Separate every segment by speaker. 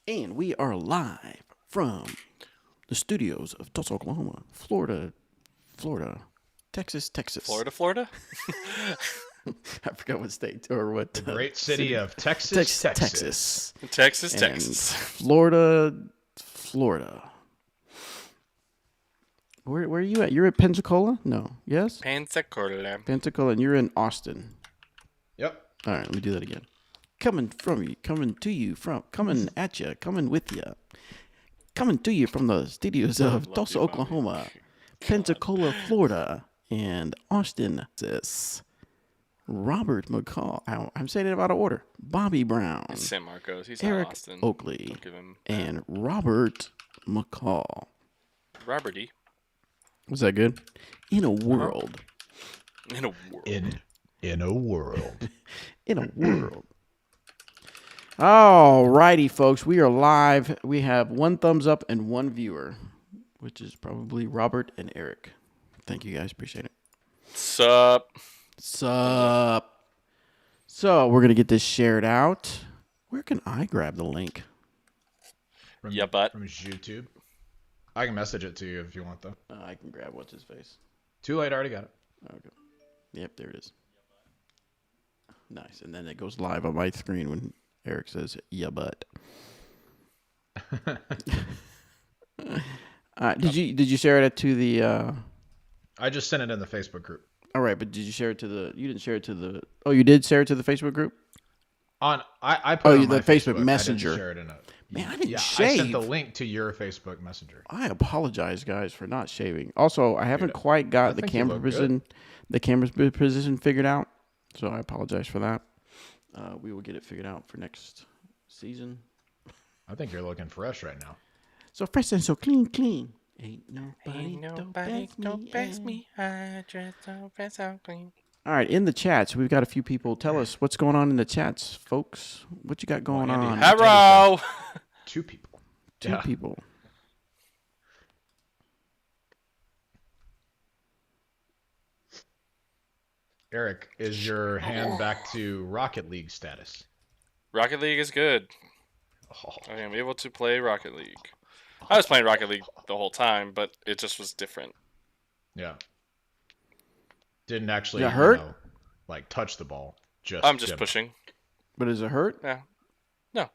Speaker 1: And we are live from the studios of Tulsa, Oklahoma, Florida, Texas.
Speaker 2: Florida?
Speaker 1: I forgot what state or what
Speaker 3: The great city
Speaker 1: city.
Speaker 3: of Texas, Texas.
Speaker 1: Texas.
Speaker 2: Texas,
Speaker 1: And
Speaker 2: Texas.
Speaker 1: Florida. Where are you at? You're at Pensacola? No. Yes?
Speaker 2: Pensacola.
Speaker 1: Pensacola, and you're in Austin.
Speaker 3: Yep.
Speaker 1: All right, let me do that again. Coming with you. Coming to you from the studios of Tulsa, Oklahoma, Pensacola, Florida, and Austin, Texas. Robert McCall. I'm saying it out of order. Bobby Brown,
Speaker 2: It's San Marcos. He's
Speaker 1: Eric
Speaker 2: not Austin.
Speaker 1: Oakley,
Speaker 2: Don't give him
Speaker 1: and Robert McCall.
Speaker 2: Robert E.
Speaker 1: Was that good? In a world.
Speaker 2: In a world.
Speaker 3: In a world.
Speaker 1: In a world. All righty, folks. We are live. We have one thumbs up and one viewer, which is probably Robert and Eric. Thank you, guys. Appreciate it.
Speaker 2: Sup?
Speaker 1: Sup? So we're going to get this shared out. Where can I grab the link?
Speaker 3: From,
Speaker 2: Yeah, but
Speaker 3: From YouTube. I can message it to you if you want, though.
Speaker 1: I can grab what's his face.
Speaker 3: Too late, I already got it.
Speaker 1: Okay. Yep, there it is. Nice. And then it goes live on my screen when Eric says, yeah, but. Did you share it to the
Speaker 3: I just sent it in the Facebook group.
Speaker 1: all right, but did you share it to the you didn't share it to the oh you did share it to the Facebook group?
Speaker 3: I put it on
Speaker 1: the
Speaker 3: my
Speaker 1: Facebook
Speaker 3: Facebook I
Speaker 1: Messenger.
Speaker 3: didn't share it in a,
Speaker 1: Man, I didn't
Speaker 3: yeah,
Speaker 1: shave.
Speaker 3: I sent the link to your Facebook Messenger.
Speaker 1: I apologize, guys, for not shaving. Also, I haven't
Speaker 3: Dude,
Speaker 1: quite got
Speaker 3: I
Speaker 1: the
Speaker 3: think you
Speaker 1: camera
Speaker 3: look good.
Speaker 1: position figured out, so I apologize for that. We will get it figured out for next season.
Speaker 3: I think you're looking fresh right now.
Speaker 1: So fresh and so clean. Ain't nobody,
Speaker 2: don't pass me. I dress so fresh, so clean.
Speaker 1: All right, in the chats, we've got a few people. Tell us what's going on in the chats, folks. What you got going
Speaker 3: Andy,
Speaker 1: on?
Speaker 3: have-
Speaker 2: Hello.
Speaker 3: 2 people.
Speaker 1: Two
Speaker 3: Yeah.
Speaker 1: people.
Speaker 3: Eric, is your hand back to Rocket League status?
Speaker 2: Rocket League is good.
Speaker 3: Oh,
Speaker 2: I am able to play Rocket League. I was playing Rocket League the whole time, but it just was different.
Speaker 3: yeah. Didn't actually,
Speaker 1: Does it hurt?
Speaker 3: like touch the ball.
Speaker 2: I'm just
Speaker 3: general.
Speaker 2: pushing.
Speaker 1: But does it hurt?
Speaker 2: Yeah. No.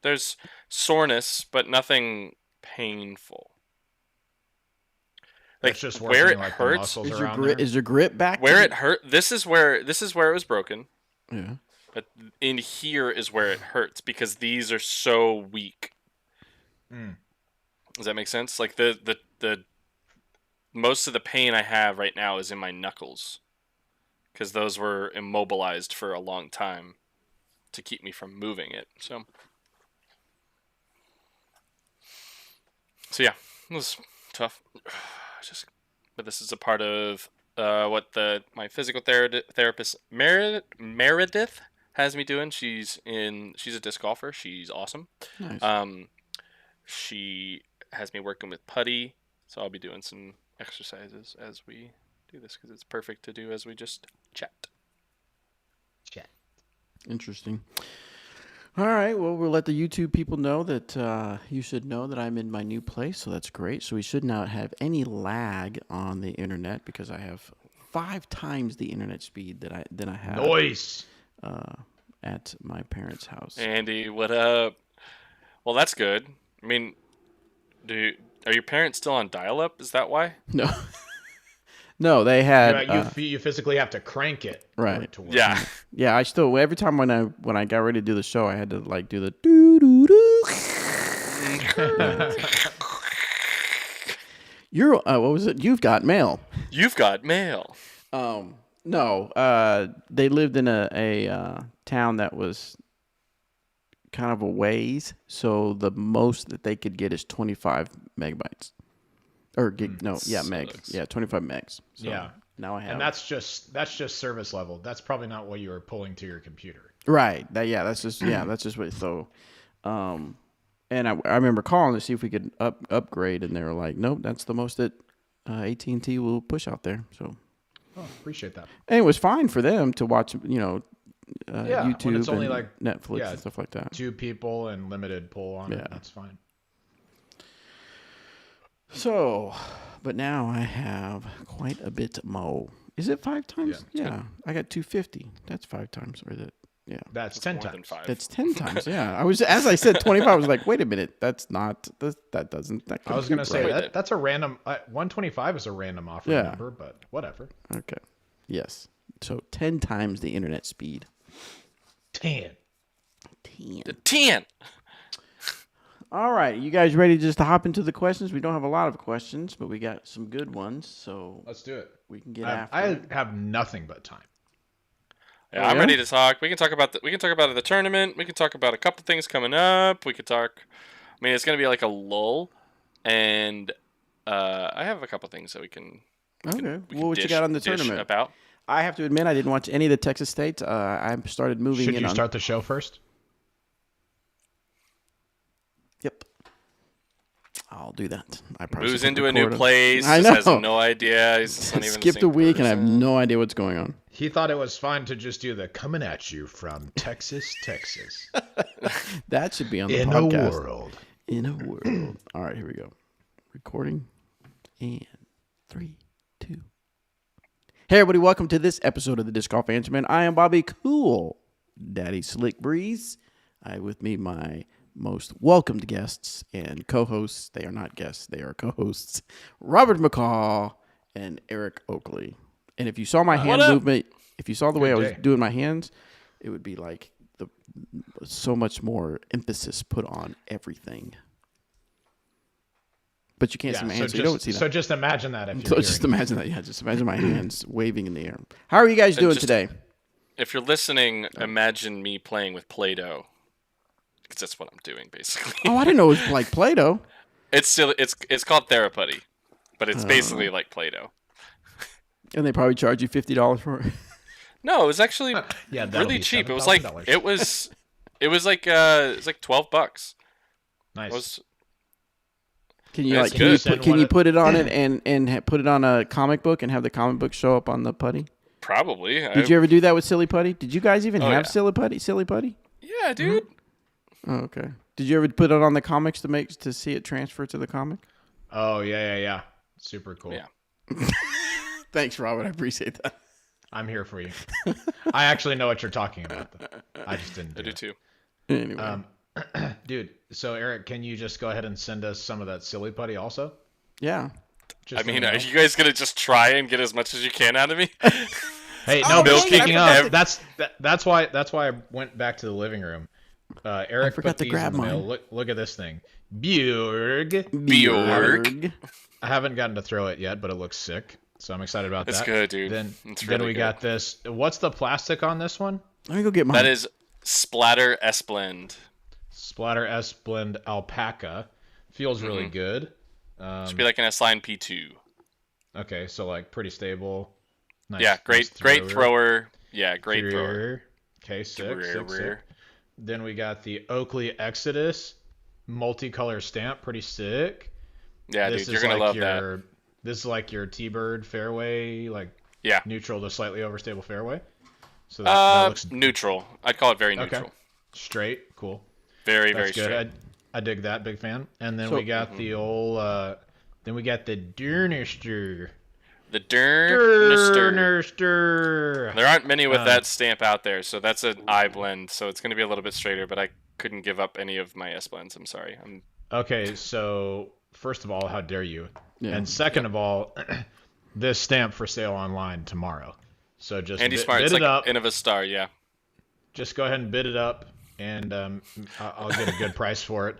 Speaker 2: There's soreness, but nothing painful.
Speaker 3: That's just
Speaker 2: where
Speaker 3: working
Speaker 2: it
Speaker 3: like the
Speaker 2: hurts,
Speaker 3: muscles
Speaker 1: Is your
Speaker 3: around
Speaker 1: grip
Speaker 3: there.
Speaker 1: is your grip back?
Speaker 2: where it hurt. This is where it was broken.
Speaker 1: Yeah.
Speaker 2: But in here is where it hurts because these are so weak.
Speaker 3: Mm.
Speaker 2: Does that make sense? Like the most of the pain I have right now is in my knuckles because those were immobilized for a long time to keep me from moving it. So yeah, it was tough. But this is a part of what my physical therapist Meredith has me doing. She's a disc golfer. She's awesome.
Speaker 1: Nice.
Speaker 2: She has me working with putty, so I'll be doing some exercises as we do this because it's perfect to do as we just chat.
Speaker 1: Interesting. All right. Well, we'll let the YouTube people know that you should know that I'm in my new place, so that's great. So we should not have any lag on the internet because I have 5 times the internet speed than I have
Speaker 3: Noise.
Speaker 1: at my parents' house.
Speaker 2: Andy, what up? Well, that's good. I mean, are your parents still on dial-up? Is that why?
Speaker 1: No, no, they had
Speaker 3: You physically have to crank it for
Speaker 1: Right.
Speaker 3: it to work.
Speaker 2: Yeah.
Speaker 1: yeah. I still every time when I got ready to do the show, I had to like do the doo doo doo. You're what was it? You've got mail.
Speaker 2: You've got mail.
Speaker 1: No, they lived in a town that was kind of a ways, so the most that they could get is 25 megabytes. Or gig, no, yeah, megs.
Speaker 2: sucks.
Speaker 1: Yeah, 25 megs. So
Speaker 3: Yeah.
Speaker 1: now I have
Speaker 3: And that's just service level. That's probably not what you were pulling to your computer.
Speaker 1: right. That's just what. So, and I remember calling to see if we could upgrade, and they were like, nope, that's the most that AT&T will push out there. So,
Speaker 3: Oh, appreciate that.
Speaker 1: and it was fine for them to watch,
Speaker 3: Yeah, when
Speaker 1: YouTube
Speaker 3: it's only
Speaker 1: and
Speaker 3: like-
Speaker 1: Netflix
Speaker 3: yeah,
Speaker 1: and stuff like that.
Speaker 3: 2 people and limited pull on
Speaker 1: Yeah.
Speaker 3: it. That's fine.
Speaker 1: So, but now I have quite a bit more. Is it 5 times?
Speaker 3: Yeah,
Speaker 1: Yeah, I got 250. That's 5 times, or is it? Yeah,
Speaker 3: That's
Speaker 2: It's
Speaker 3: 10
Speaker 2: more than
Speaker 3: times.
Speaker 2: 5.
Speaker 1: that's 10 times. Yeah, I was as I said 25. I was like, wait a minute, that's not that doesn't. That
Speaker 3: I was gonna
Speaker 1: compute
Speaker 3: say
Speaker 1: right.
Speaker 3: that's a random. 125 is a random offer
Speaker 1: Yeah.
Speaker 3: number, but whatever.
Speaker 1: Okay, yes. So 10 times the internet speed.
Speaker 3: 10.
Speaker 1: 10.
Speaker 2: 10.
Speaker 1: All right, you guys ready just to hop into the questions? We don't have a lot of questions, but we got some good ones, so
Speaker 3: Let's do it.
Speaker 1: we can get after
Speaker 3: I
Speaker 1: it.
Speaker 3: have nothing but time.
Speaker 2: Yeah,
Speaker 1: Oh,
Speaker 2: I'm
Speaker 1: yeah?
Speaker 2: ready to talk. We can talk about the tournament. We can talk about a couple things coming up. We could talk. I mean, it's gonna be like a lull, and I have a couple things that we can.
Speaker 1: Okay,
Speaker 2: we
Speaker 1: well,
Speaker 2: can
Speaker 1: what you got on the
Speaker 2: dish
Speaker 1: tournament?
Speaker 2: about?
Speaker 1: I have to admit, I didn't watch any of the Texas states. I started moving
Speaker 3: Should
Speaker 1: in
Speaker 3: you
Speaker 1: on.
Speaker 3: start the show first?
Speaker 1: Yep. I'll do that. I probably
Speaker 2: Moves
Speaker 1: should
Speaker 2: into a new
Speaker 1: record
Speaker 2: place.
Speaker 1: I
Speaker 2: Just has
Speaker 1: know.
Speaker 2: no idea. He's just not even the
Speaker 1: Skipped a
Speaker 2: same
Speaker 1: week and I have
Speaker 2: person.
Speaker 1: no idea what's going on.
Speaker 3: He thought it was fine to just do the coming at you from Texas, Texas.
Speaker 1: That should be on the
Speaker 3: In a
Speaker 1: podcast.
Speaker 3: world.
Speaker 1: In a world. All right, here we go. Recording. And 3, 2. Hey, everybody. Welcome to this episode of the Disc Golf Answerman. I am Bobby Cool, Daddy Slick Breeze. I have with me my most welcomed guests and co-hosts. They are not guests. They are co-hosts. Robert McCall and Eric Oakley. And if you saw my hand
Speaker 2: up?
Speaker 1: movement, if you saw the way I
Speaker 3: Good
Speaker 1: was
Speaker 3: day.
Speaker 1: doing my hands, it would be like so much more emphasis put on everything. But you can't see my hands, so you don't see that.
Speaker 3: So just imagine that if you're
Speaker 1: So just
Speaker 3: hearing
Speaker 1: imagine that. Yeah, just imagine my hands waving in the air. How are you guys doing
Speaker 2: just-
Speaker 1: today?
Speaker 2: If you're listening, imagine me playing with Play-Doh, because that's what I'm doing basically.
Speaker 1: Oh, I didn't know it was like Play-Doh.
Speaker 2: It's still it's called Theraputty, but it's basically like Play-Doh.
Speaker 1: And they probably charge you $50 for it.
Speaker 2: No, it was actually
Speaker 3: Yeah, that'll
Speaker 2: really
Speaker 3: be
Speaker 2: cheap. It was like
Speaker 3: $7,000.
Speaker 2: it was like $12.
Speaker 3: Nice.
Speaker 2: It was
Speaker 1: Can you
Speaker 2: It's
Speaker 1: like
Speaker 2: good.
Speaker 1: can you
Speaker 3: Send
Speaker 1: put, can
Speaker 3: one
Speaker 1: you
Speaker 3: of-
Speaker 1: put it on it and put it on a comic book and have the comic book show up on the putty?
Speaker 2: probably.
Speaker 1: Did you ever do that with Silly Putty? Did you guys even
Speaker 2: Oh,
Speaker 1: have
Speaker 2: yeah.
Speaker 1: Silly Putty? Silly Putty?
Speaker 2: Yeah, dude.
Speaker 1: Oh, okay. Did you ever put it on the comics to see it transfer to the comic?
Speaker 3: Oh, yeah. Super cool.
Speaker 2: Yeah.
Speaker 1: Thanks, Robert. I appreciate that.
Speaker 3: I'm here for you. I actually know what you're talking about, though. I just didn't
Speaker 2: I
Speaker 3: do
Speaker 2: do
Speaker 3: it.
Speaker 2: too.
Speaker 1: Anyway,
Speaker 3: Dude, so Eric, can you just go ahead and send us some of that silly putty also?
Speaker 1: yeah.
Speaker 3: Just
Speaker 2: I
Speaker 3: so
Speaker 2: mean,
Speaker 3: we
Speaker 2: are
Speaker 3: know.
Speaker 2: you guys gonna just try and get as much as you can out of me?
Speaker 3: Hey,
Speaker 1: Oh,
Speaker 3: no,
Speaker 1: man,
Speaker 3: speaking
Speaker 1: I
Speaker 3: of, that's why I went back to the living room. Eric
Speaker 1: forgot
Speaker 3: put
Speaker 1: to
Speaker 3: these
Speaker 1: grab
Speaker 3: in the mail.
Speaker 1: mine.
Speaker 3: Look at this thing. Bjorg.
Speaker 2: Bjorg.
Speaker 3: I haven't gotten to throw it yet, but it looks sick. So I'm excited about
Speaker 2: It's
Speaker 3: that.
Speaker 2: good, dude.
Speaker 3: Then,
Speaker 2: It's
Speaker 3: then
Speaker 2: really
Speaker 3: we
Speaker 2: good.
Speaker 3: got this. What's the plastic on this one?
Speaker 1: Let me go get mine.
Speaker 2: That is Splatter S Blend.
Speaker 3: Splatter S Blend Alpaca. Feels
Speaker 2: Mm-hmm.
Speaker 3: really good.
Speaker 2: Should be like an S-Line P2.
Speaker 3: Okay, so like pretty stable. Nice,
Speaker 2: Yeah, great
Speaker 3: nice
Speaker 2: thrower. Yeah, great thrower.
Speaker 3: Thrower. Okay, sick.
Speaker 2: Thrower.
Speaker 3: Then we got the Oakley Exodus multicolor stamp, pretty sick.
Speaker 2: Yeah,
Speaker 3: This
Speaker 2: dude, you're
Speaker 3: is
Speaker 2: gonna
Speaker 3: like
Speaker 2: love
Speaker 3: your, This is like your T-Bird fairway, like
Speaker 2: Yeah.
Speaker 3: neutral to slightly overstable fairway. So that looks
Speaker 2: Neutral. I'd call it very
Speaker 3: okay.
Speaker 2: neutral.
Speaker 3: Straight, cool.
Speaker 2: Very,
Speaker 3: That's
Speaker 2: very
Speaker 3: good.
Speaker 2: straight.
Speaker 3: I dig that, big fan. And then
Speaker 1: So-
Speaker 3: we got the old, then we got the Durnister.
Speaker 2: The Durnister.
Speaker 3: Durnister.
Speaker 2: There aren't many with that stamp out there, so that's an I blend, so it's gonna be a little bit straighter, but I couldn't give up any of my S blends. I'm sorry.
Speaker 3: Okay, so first of all, how dare you?
Speaker 1: Yeah.
Speaker 3: And second of all, this stamp for sale online tomorrow. So just
Speaker 2: Andy
Speaker 3: bid,
Speaker 2: Smart,
Speaker 3: bid
Speaker 2: it's
Speaker 3: it
Speaker 2: like
Speaker 3: up.
Speaker 2: Innova Star, yeah.
Speaker 3: Just go ahead and bid it up, and I'll get a good price for it.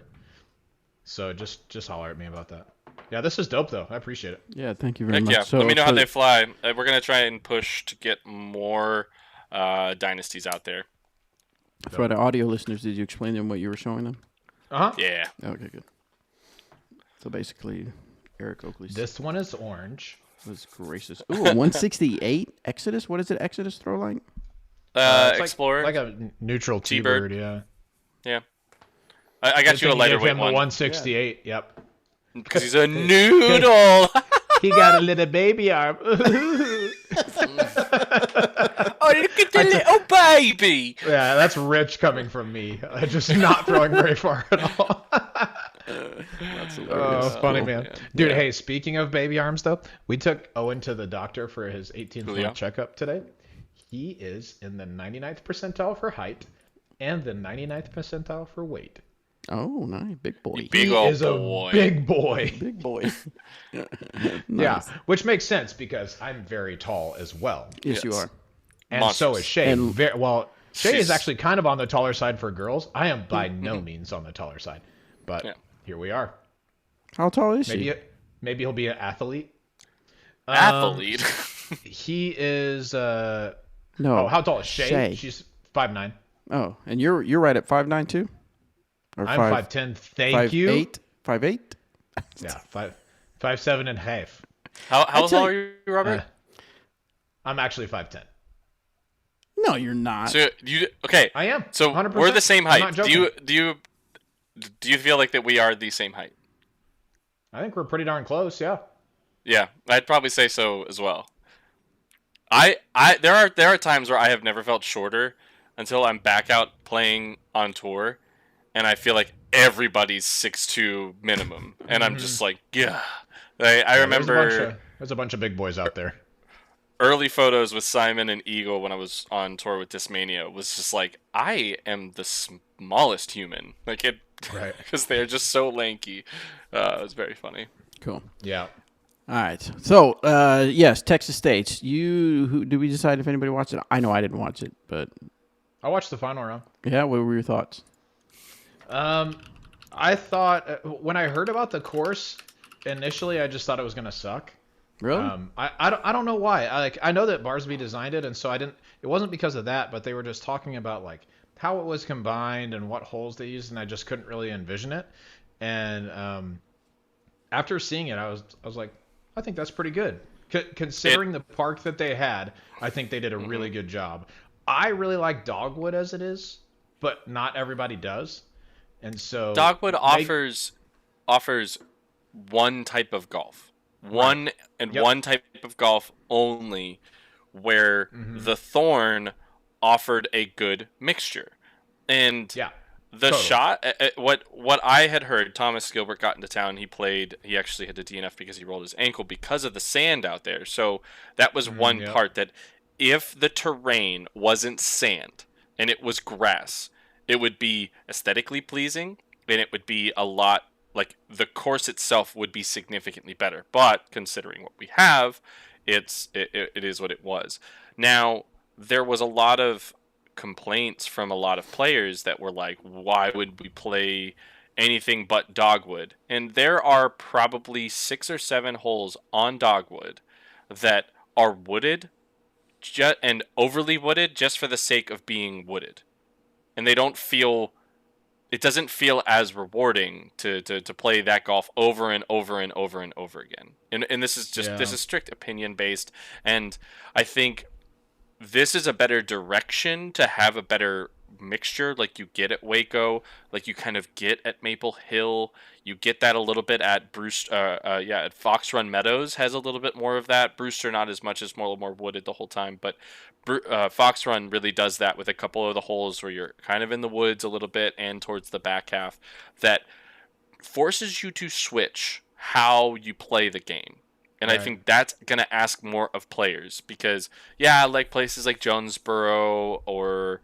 Speaker 3: So just holler at me about that. Yeah, this is dope though. I appreciate it.
Speaker 1: Yeah, thank you very
Speaker 2: Heck
Speaker 1: much.
Speaker 2: yeah.
Speaker 1: So
Speaker 2: Let me know how
Speaker 1: for-
Speaker 2: they fly. We're gonna try and push to get more dynasties out there.
Speaker 1: For the audio listeners, did you explain to them what you were showing them?
Speaker 2: Yeah.
Speaker 1: Okay, good. So basically, Eric Oakley
Speaker 3: This one is orange.
Speaker 1: was gracious. Ooh, a 168 Exodus. What is it? Exodus throw line?
Speaker 3: It's
Speaker 2: Explorer.
Speaker 3: like a neutral
Speaker 2: T-Bird.
Speaker 3: T-Bird, yeah.
Speaker 2: Yeah. I got
Speaker 3: Good
Speaker 2: you a
Speaker 3: thing
Speaker 2: lighter
Speaker 3: gave
Speaker 2: weight
Speaker 3: him
Speaker 2: one
Speaker 3: the 168. Yep.
Speaker 2: because he's a noodle.
Speaker 3: He got a little baby arm.
Speaker 2: Oh, look at at the little baby.
Speaker 3: Yeah, that's rich coming from me. Just not throwing very far at all.
Speaker 1: That's
Speaker 3: Oh,
Speaker 1: hilarious.
Speaker 3: funny,
Speaker 1: Cool.
Speaker 3: man.
Speaker 2: man.
Speaker 3: Dude,
Speaker 1: Yeah.
Speaker 3: hey, speaking of baby arms, though, we took Owen to the doctor for his 18th
Speaker 2: Julio?
Speaker 3: month checkup today. He is in the 99th percentile for height and the 99th percentile for weight.
Speaker 1: Oh, nice. Big boy.
Speaker 2: Big
Speaker 3: He
Speaker 2: old
Speaker 3: is
Speaker 2: boy.
Speaker 3: a big boy.
Speaker 1: Big boy.
Speaker 3: Yeah,
Speaker 1: Nice.
Speaker 3: which makes sense because I'm very tall as well.
Speaker 1: Yes, you
Speaker 2: Yes.
Speaker 1: are.
Speaker 3: And so
Speaker 2: Monstrous.
Speaker 3: is Shay.
Speaker 1: And-
Speaker 3: Well, Shay is
Speaker 2: She's-
Speaker 3: actually kind of on the taller side for girls. I am by no means on the taller side. But
Speaker 2: Yeah.
Speaker 3: here we are.
Speaker 1: How tall is she?
Speaker 3: Maybe he'll be an athlete.
Speaker 2: Athlete.
Speaker 3: He is
Speaker 1: No.
Speaker 3: oh, how tall is Shay?
Speaker 1: Shay.
Speaker 3: She's 5'9".
Speaker 1: Oh, and you're right at 5'9" too? Or
Speaker 3: I'm 5'10". Thank
Speaker 1: 5'8"?
Speaker 3: you.
Speaker 1: 5'8"?
Speaker 3: Yeah, 5'7" and a half.
Speaker 2: How
Speaker 1: tell
Speaker 2: tall are
Speaker 1: you-
Speaker 2: you, Robert?
Speaker 3: I'm actually 5'10".
Speaker 1: No, you're not.
Speaker 2: So you okay?
Speaker 3: I am.
Speaker 2: So
Speaker 3: 100%.
Speaker 2: we're the same
Speaker 3: I'm
Speaker 2: height.
Speaker 3: not
Speaker 2: Do you feel like that we are the same height?
Speaker 3: I think we're pretty darn close. Yeah.
Speaker 2: Yeah, I'd probably say so as well. There are times where I have never felt shorter until I'm back out playing on tour, and I feel like everybody's 6'2" minimum, and I'm just like, yeah. I remember
Speaker 3: There's a bunch of big boys out there.
Speaker 2: early photos with Simon and Eagle when I was on tour with Discmania was just like, I am the smallest human, like it,
Speaker 3: Right.
Speaker 2: because they're just so lanky. It was very funny.
Speaker 1: Cool.
Speaker 3: Yeah.
Speaker 1: All right. So, yes, Texas States. Did we decide if anybody watched it? I know I didn't watch it, but
Speaker 3: I watched the final round.
Speaker 1: yeah, what were your thoughts?
Speaker 3: I thought when I heard about the course initially, I just thought it was gonna suck.
Speaker 1: Really?
Speaker 3: I don't know why. I know that Barsby designed it, and so I didn't. It wasn't because of that, but they were just talking about like how it was combined and what holes they used, and I just couldn't really envision it. And after seeing it, I was like, I think that's pretty good. Considering the park that they had, I think they did a really good job. I really like Dogwood as it is, but not everybody does. And so
Speaker 2: Dogwood offers one type of golf, one type of golf only, where the Thorn offered a good mixture, and
Speaker 3: yeah.
Speaker 2: the
Speaker 3: Totally.
Speaker 2: shot. What I had heard, Thomas Gilbert got into town. He played. He actually had to DNF because he rolled his ankle because of the sand out there. So that was one
Speaker 3: yep.
Speaker 2: part that if the terrain wasn't sand and it was grass, it would be aesthetically pleasing, and it would be a lot like the course itself would be significantly better. But considering what we have, it is what it was. Now there was a lot of complaints from a lot of players that were like, why would we play anything but Dogwood? And there are probably 6 or 7 holes on Dogwood that are wooded and overly wooded just for the sake of being wooded. And they don't feel, it doesn't feel as rewarding to play that golf over and over and over and over again. And this is just, this is strict opinion based. And I think this is a better direction to have a better mixture like you get at Waco, like you kind of get at Maple Hill. You get that a little bit at at Fox Run Meadows has a little bit more of that. Brewster not as much, as more wooded the whole time, but Fox Run really does that with a couple of the holes where you're kind of in the woods a little bit and towards the back half that forces you to switch how you play the game. And
Speaker 3: Right.
Speaker 2: I think that's going to ask more of players because, yeah, like places like Jonesboro or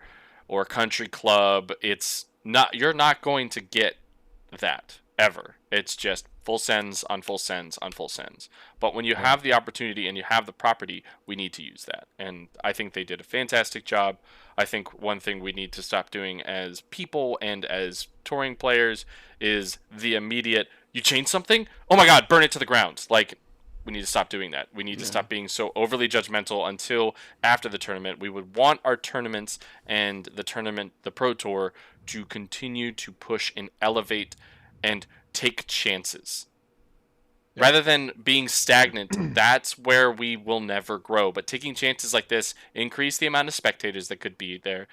Speaker 2: Country Club, it's not, you're not going to get that ever. It's just full sends on full sends on full sends. But when you have the opportunity and you have the property, we need to use that. And I think they did a fantastic job. I think one thing we need to stop doing as people and as touring players is the immediate, you change something? Oh my God, burn it to the ground. Like, we need to stop doing that. We need to stop being so overly judgmental until after the tournament. We would want our tournaments and the Pro Tour, to continue to push and elevate and take chances. Rather than being stagnant, that's where we will never grow. But taking chances like this increase the amount of spectators that could be there,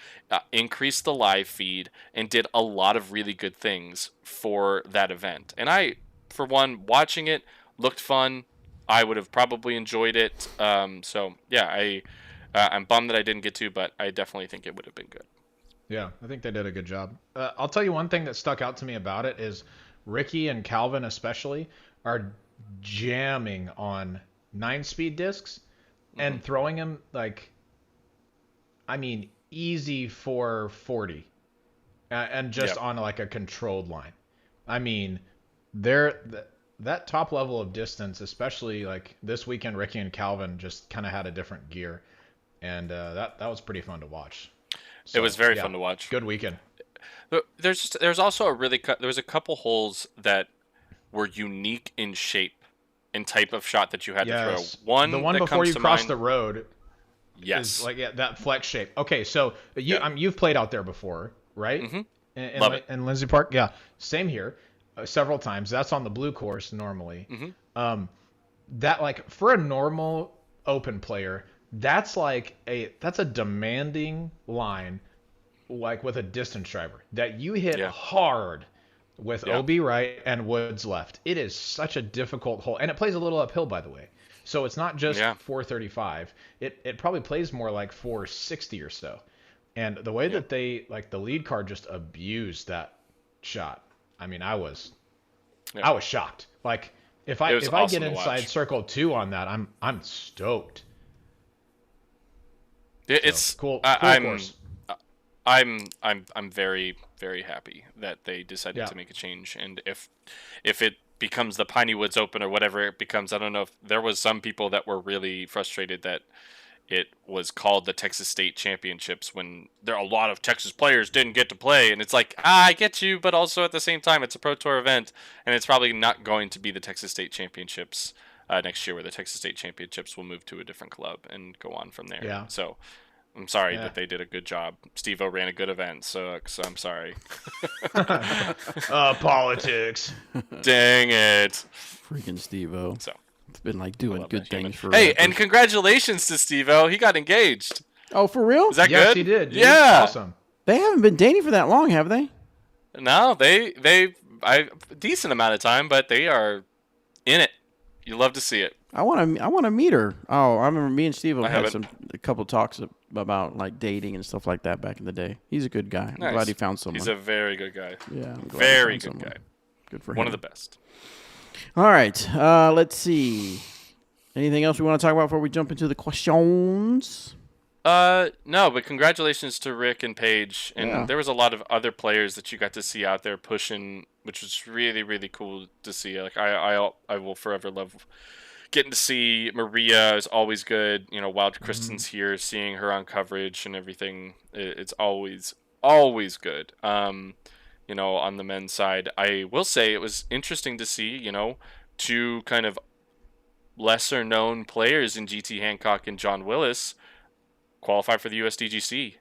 Speaker 2: increase the live feed, and did a lot of really good things for that event. And I, for one, watching it, looked fun. I would have probably enjoyed it. So yeah, I'm bummed that I didn't get to, but I definitely think it would have been good.
Speaker 3: Yeah, I think they did a good job. I'll tell you one thing that stuck out to me about it is Ricky and Calvin especially are jamming on 9-speed discs and throwing them like, I mean, easy for 40, and just
Speaker 2: Yep.
Speaker 3: on like a controlled line. I mean, they're that top level of distance, especially like this weekend, Ricky and Calvin just kind of had a different gear, and that was pretty fun to watch.
Speaker 2: It was very
Speaker 3: yeah,
Speaker 2: fun to watch.
Speaker 3: Good weekend.
Speaker 2: There's also a really there was a couple holes that were unique in shape and type of shot that you had to
Speaker 3: Yes.
Speaker 2: throw. One
Speaker 3: The one
Speaker 2: that
Speaker 3: before
Speaker 2: comes
Speaker 3: you
Speaker 2: to
Speaker 3: cross
Speaker 2: mind,
Speaker 3: the road
Speaker 2: yes,
Speaker 3: is like, yeah, that flex shape. Okay, so you've played out there before, right?
Speaker 2: Love it.
Speaker 3: In Lindsay Park, yeah, same here, several times. That's on the blue course normally. That like for a normal open player, that's a demanding line, like with a distance driver that you hit
Speaker 2: Yeah.
Speaker 3: hard with
Speaker 2: Yeah.
Speaker 3: OB right and Woods left. It is such a difficult hole, and it plays a little uphill, by the way. So it's not just
Speaker 2: Yeah.
Speaker 3: 435. It probably plays more like 460 or so. And the way that they like the lead card just abused that shot. I mean, I was shocked. Like if I
Speaker 2: It was
Speaker 3: if I
Speaker 2: awesome
Speaker 3: get
Speaker 2: to
Speaker 3: inside
Speaker 2: watch.
Speaker 3: circle 2 on that, I'm stoked.
Speaker 2: It's
Speaker 3: Cool
Speaker 2: I'm
Speaker 3: course.
Speaker 2: I'm very very happy that they decided
Speaker 3: Yeah.
Speaker 2: to make a change, and if it becomes the Piney Woods Open or whatever it becomes, I don't know if there was some people that were really frustrated that it was called the Texas State Championships when there are a lot of Texas players didn't get to play, and it's like, I get you, but also at the same time it's a Pro Tour event, and it's probably not going to be the Texas State Championships next year, where the Texas State Championships will move to a different club and go on from there.
Speaker 3: Yeah.
Speaker 2: So I'm sorry
Speaker 3: Yeah.
Speaker 2: that they did a good job. Steve-O ran a good event, so I'm sorry.
Speaker 3: Politics.
Speaker 2: Dang it.
Speaker 1: Freaking Steve-O.
Speaker 2: So
Speaker 1: It's been like doing
Speaker 2: love
Speaker 1: good
Speaker 2: that human.
Speaker 1: things for.
Speaker 2: Hey, and congratulations to Steve-O. He got engaged.
Speaker 1: oh, for real?
Speaker 2: Is that
Speaker 3: Yes,
Speaker 2: good?
Speaker 3: he did. Dude.
Speaker 2: Yeah.
Speaker 3: Awesome.
Speaker 1: They haven't been dating for that long, have they?
Speaker 2: No, they decent amount of time, but they are in it. You love to see it.
Speaker 1: I want to meet her. Oh, I remember me and Steve
Speaker 2: I
Speaker 1: had
Speaker 2: haven't.
Speaker 1: a couple talks about like dating and stuff like that back in the day. He's a good guy. I'm
Speaker 2: Nice.
Speaker 1: glad he found someone.
Speaker 2: He's a very good guy.
Speaker 1: yeah, I'm glad he
Speaker 2: Very
Speaker 1: found
Speaker 2: good
Speaker 1: someone.
Speaker 2: guy.
Speaker 1: Good for him.
Speaker 2: One of the best.
Speaker 1: All right, let's see. Anything else we want to talk about before we jump into the questions?
Speaker 2: No, but congratulations to Rick and Paige. And
Speaker 1: Yeah.
Speaker 2: there was a lot of other players that you got to see out there pushing, which was really, really cool to see. Like I will forever love getting to see Maria is always good. You know, while Kristen's here, seeing her on coverage and everything, it's always good. You know, on the men's side, I will say it was interesting to see, you know, two kind of lesser known players in GT Hancock and John Willis qualify for the USDGC.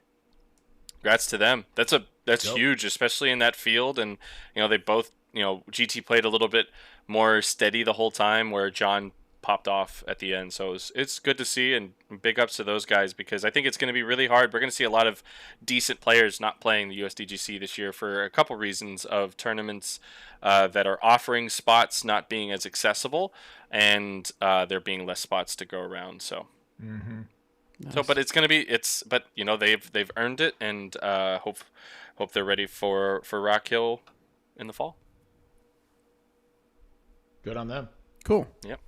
Speaker 2: Congrats to them. That's
Speaker 3: Yep.
Speaker 2: huge, especially in that field. And you know, they both, you know, GT played a little bit more steady the whole time, where John popped off at the end. So it's good to see, and big ups to those guys, because I think it's going to be really hard. We're going to see a lot of decent players not playing the USDGC this year for a couple reasons of tournaments that are offering spots not being as accessible, and there being less spots to go around. So. So, but it's gonna be but you know they've earned it, and hope they're ready for Rock Hill in the fall.
Speaker 3: Good on them.
Speaker 1: Cool.
Speaker 2: Yep.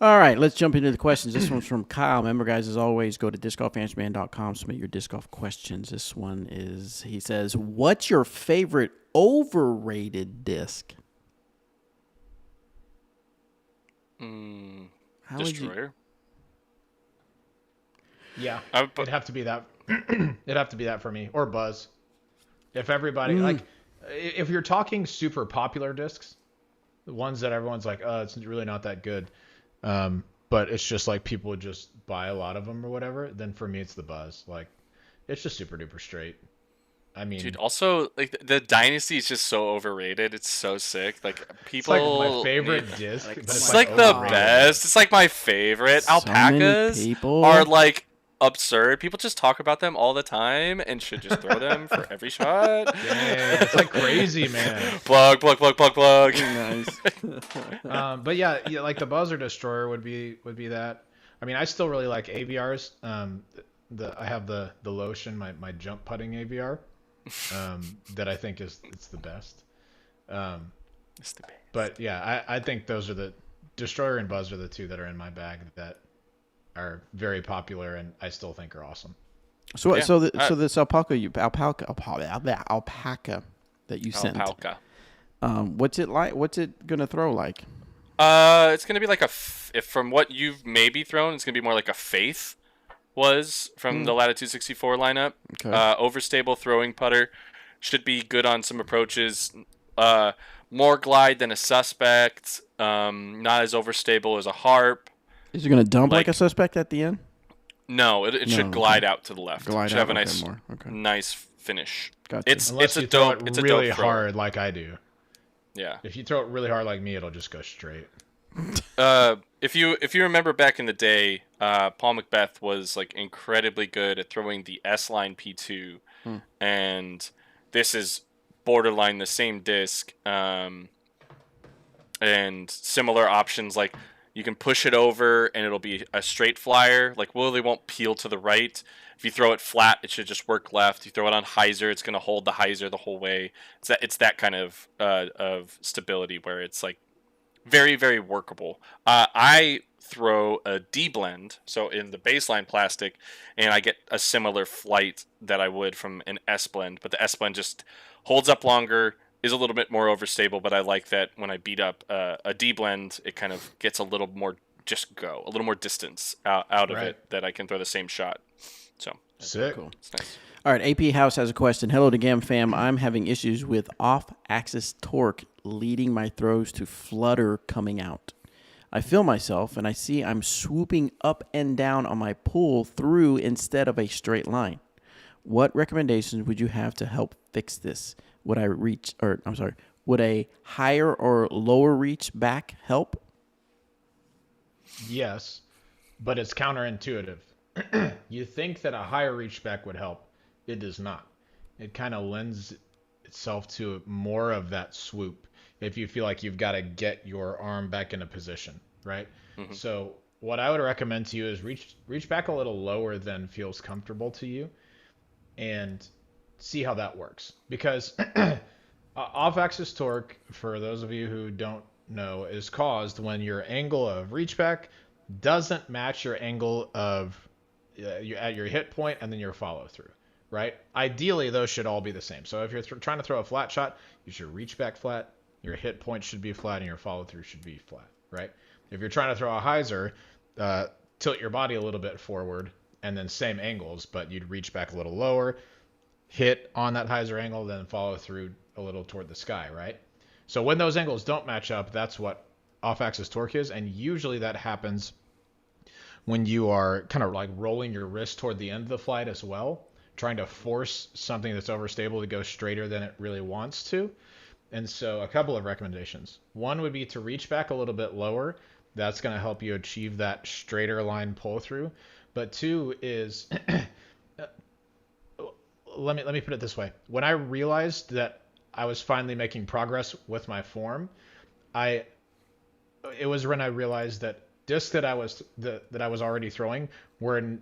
Speaker 1: All right, let's jump into the questions. This one's from Kyle. Remember, guys, as always, go to discgolfanswerman.com, submit your disc golf questions. This one is, he says, what's your favorite overrated disc? How would you?
Speaker 2: Destroyer.
Speaker 3: Yeah,
Speaker 2: I would put-
Speaker 3: it'd have to be that. It'd have to be that for me, or Buzz. If everybody like, if you're talking super popular discs, the ones that everyone's like, it's really not that good, but it's just like people would just buy a lot of them or whatever. Then for me, it's the Buzz. Like, it's just super duper straight. I mean,
Speaker 2: Dude, also like the Dynasty is just so overrated. It's so sick. Like
Speaker 3: it's
Speaker 2: people.
Speaker 3: like my favorite disc.
Speaker 1: like,
Speaker 3: but
Speaker 2: It's like the
Speaker 3: overrated.
Speaker 2: best. It's like my favorite.
Speaker 1: So many
Speaker 2: Alpacas
Speaker 1: people.
Speaker 2: are like absurd. People just talk about them all the time and should just throw them for every shot.
Speaker 3: Dang, it's like crazy, man.
Speaker 2: Plug.
Speaker 1: Nice.
Speaker 3: But yeah, like the Buzzer Destroyer would be that. I mean, I still really like AVRs. I have the lotion, my jump putting AVR, that I think is it's the best. Um,
Speaker 2: It's the best.
Speaker 3: but yeah, I think those are the Destroyer and Buzz are the two that are in my bag that are very popular and I still think are awesome.
Speaker 1: So
Speaker 2: Yeah.
Speaker 1: so this alpaca that you sent.
Speaker 2: Alpaca.
Speaker 1: What's it like? What's it gonna throw like?
Speaker 2: It's gonna be like if from what you've maybe thrown, it's gonna be more like a Faith was from the Latitude 64 lineup.
Speaker 1: Okay.
Speaker 2: Overstable throwing putter, should be good on some approaches. More glide than a Suspect. Not as overstable as a Harp.
Speaker 1: Is it gonna dump like a
Speaker 2: like-
Speaker 1: Suspect at the end?
Speaker 2: No, it
Speaker 1: No,
Speaker 2: should glide out to the left.
Speaker 1: Glide
Speaker 2: should
Speaker 1: out,
Speaker 2: have a
Speaker 1: okay,
Speaker 2: nice
Speaker 1: more. Okay.
Speaker 2: nice finish.
Speaker 1: Gotcha.
Speaker 3: Unless
Speaker 2: It's
Speaker 3: you
Speaker 2: a
Speaker 3: throw
Speaker 2: dope.
Speaker 3: it
Speaker 2: It's a
Speaker 3: really
Speaker 2: dope thrower.
Speaker 3: hard like I do.
Speaker 2: Yeah.
Speaker 3: If you throw it really hard like me, it'll just go straight.
Speaker 2: If you remember back in the day, Paul Macbeth was like incredibly good at throwing the S line P2, and this is borderline the same disc, and similar options like you can push it over and it'll be a straight flyer. Like Willie won't peel to the right. If you throw it flat, it should just work left. You throw it on hyzer, it's gonna hold the hyzer the whole way. It's that kind of stability where it's like very, very workable. I throw a D blend, so in the baseline plastic, and I get a similar flight that I would from an S blend, but the S blend just holds up longer, is a little bit more overstable, but I like that when I beat up a D blend, it kind of gets a little more a little more distance out of
Speaker 3: Right.
Speaker 2: it that I can throw the same shot. So
Speaker 3: Sick.
Speaker 1: Cool.
Speaker 2: it's nice.
Speaker 1: All right, AP House has a question. Hello to Gam fam. I'm having issues with off-axis torque leading my throws to flutter coming out. I feel myself and I see I'm swooping up and down on my pull through instead of a straight line. What recommendations would you have to help fix this? Would a higher or lower reach back help?
Speaker 3: Yes, but it's counterintuitive. You think that a higher reach back would help. It does not. It kind of lends itself to more of that swoop if you feel like you've got to get your arm back in a position, right? So what I would recommend to you is reach back a little lower than feels comfortable to you and see how that works. Because off-axis torque, for those of you who don't know, is caused when your angle of reach back doesn't match your angle of at your hit point and then your follow through, right? Ideally, those should all be the same. So if you're trying to throw a flat shot, you should reach back flat, your hit point should be flat, and your follow through should be flat, right? If you're trying to throw a hyzer, tilt your body a little bit forward and then same angles, but you'd reach back a little lower, hit on that hyzer angle, then follow through a little toward the sky, right? So when those angles don't match up, that's what off-axis torque is, and usually that happens when you are kind of like rolling your wrist toward the end of the flight as well, trying to force something that's overstable to go straighter than it really wants to. And so a couple of recommendations. One would be to reach back a little bit lower. That's going to help you achieve that straighter line pull through. But two is let me put it this way. When I realized that I was finally making progress with my form, it was when I realized that discs that I was already throwing were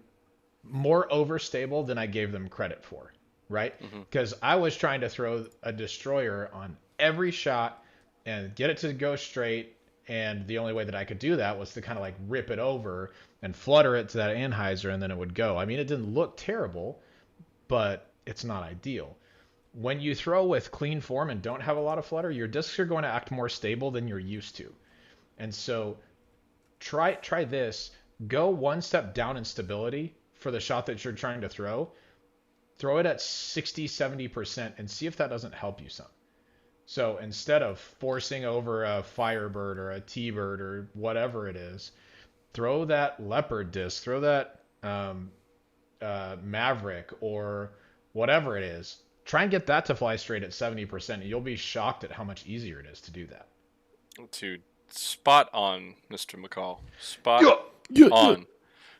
Speaker 3: more overstable than I gave them credit for, right? Because I was trying to throw a destroyer on every shot and get it to go straight, and the only way that I could do that was to kind of like rip it over and flutter it to that anhyzer, and then it would go. I mean, it didn't look terrible, but it's not ideal. When you throw with clean form and don't have a lot of flutter, your discs are going to act more stable than you're used to. And so try this. Go one step down in stability for the shot that you're trying to throw. Throw it at 60-70% and see if that doesn't help you some. So instead of forcing over a Firebird or a T-Bird or whatever it is, throw that Leopard disc, throw that Maverick or whatever it is. Try and get that to fly straight at 70%, and you'll be shocked at how much easier it is to do that.
Speaker 2: Dude, spot on, Mr. McCall. Spot
Speaker 1: Yeah.
Speaker 2: on.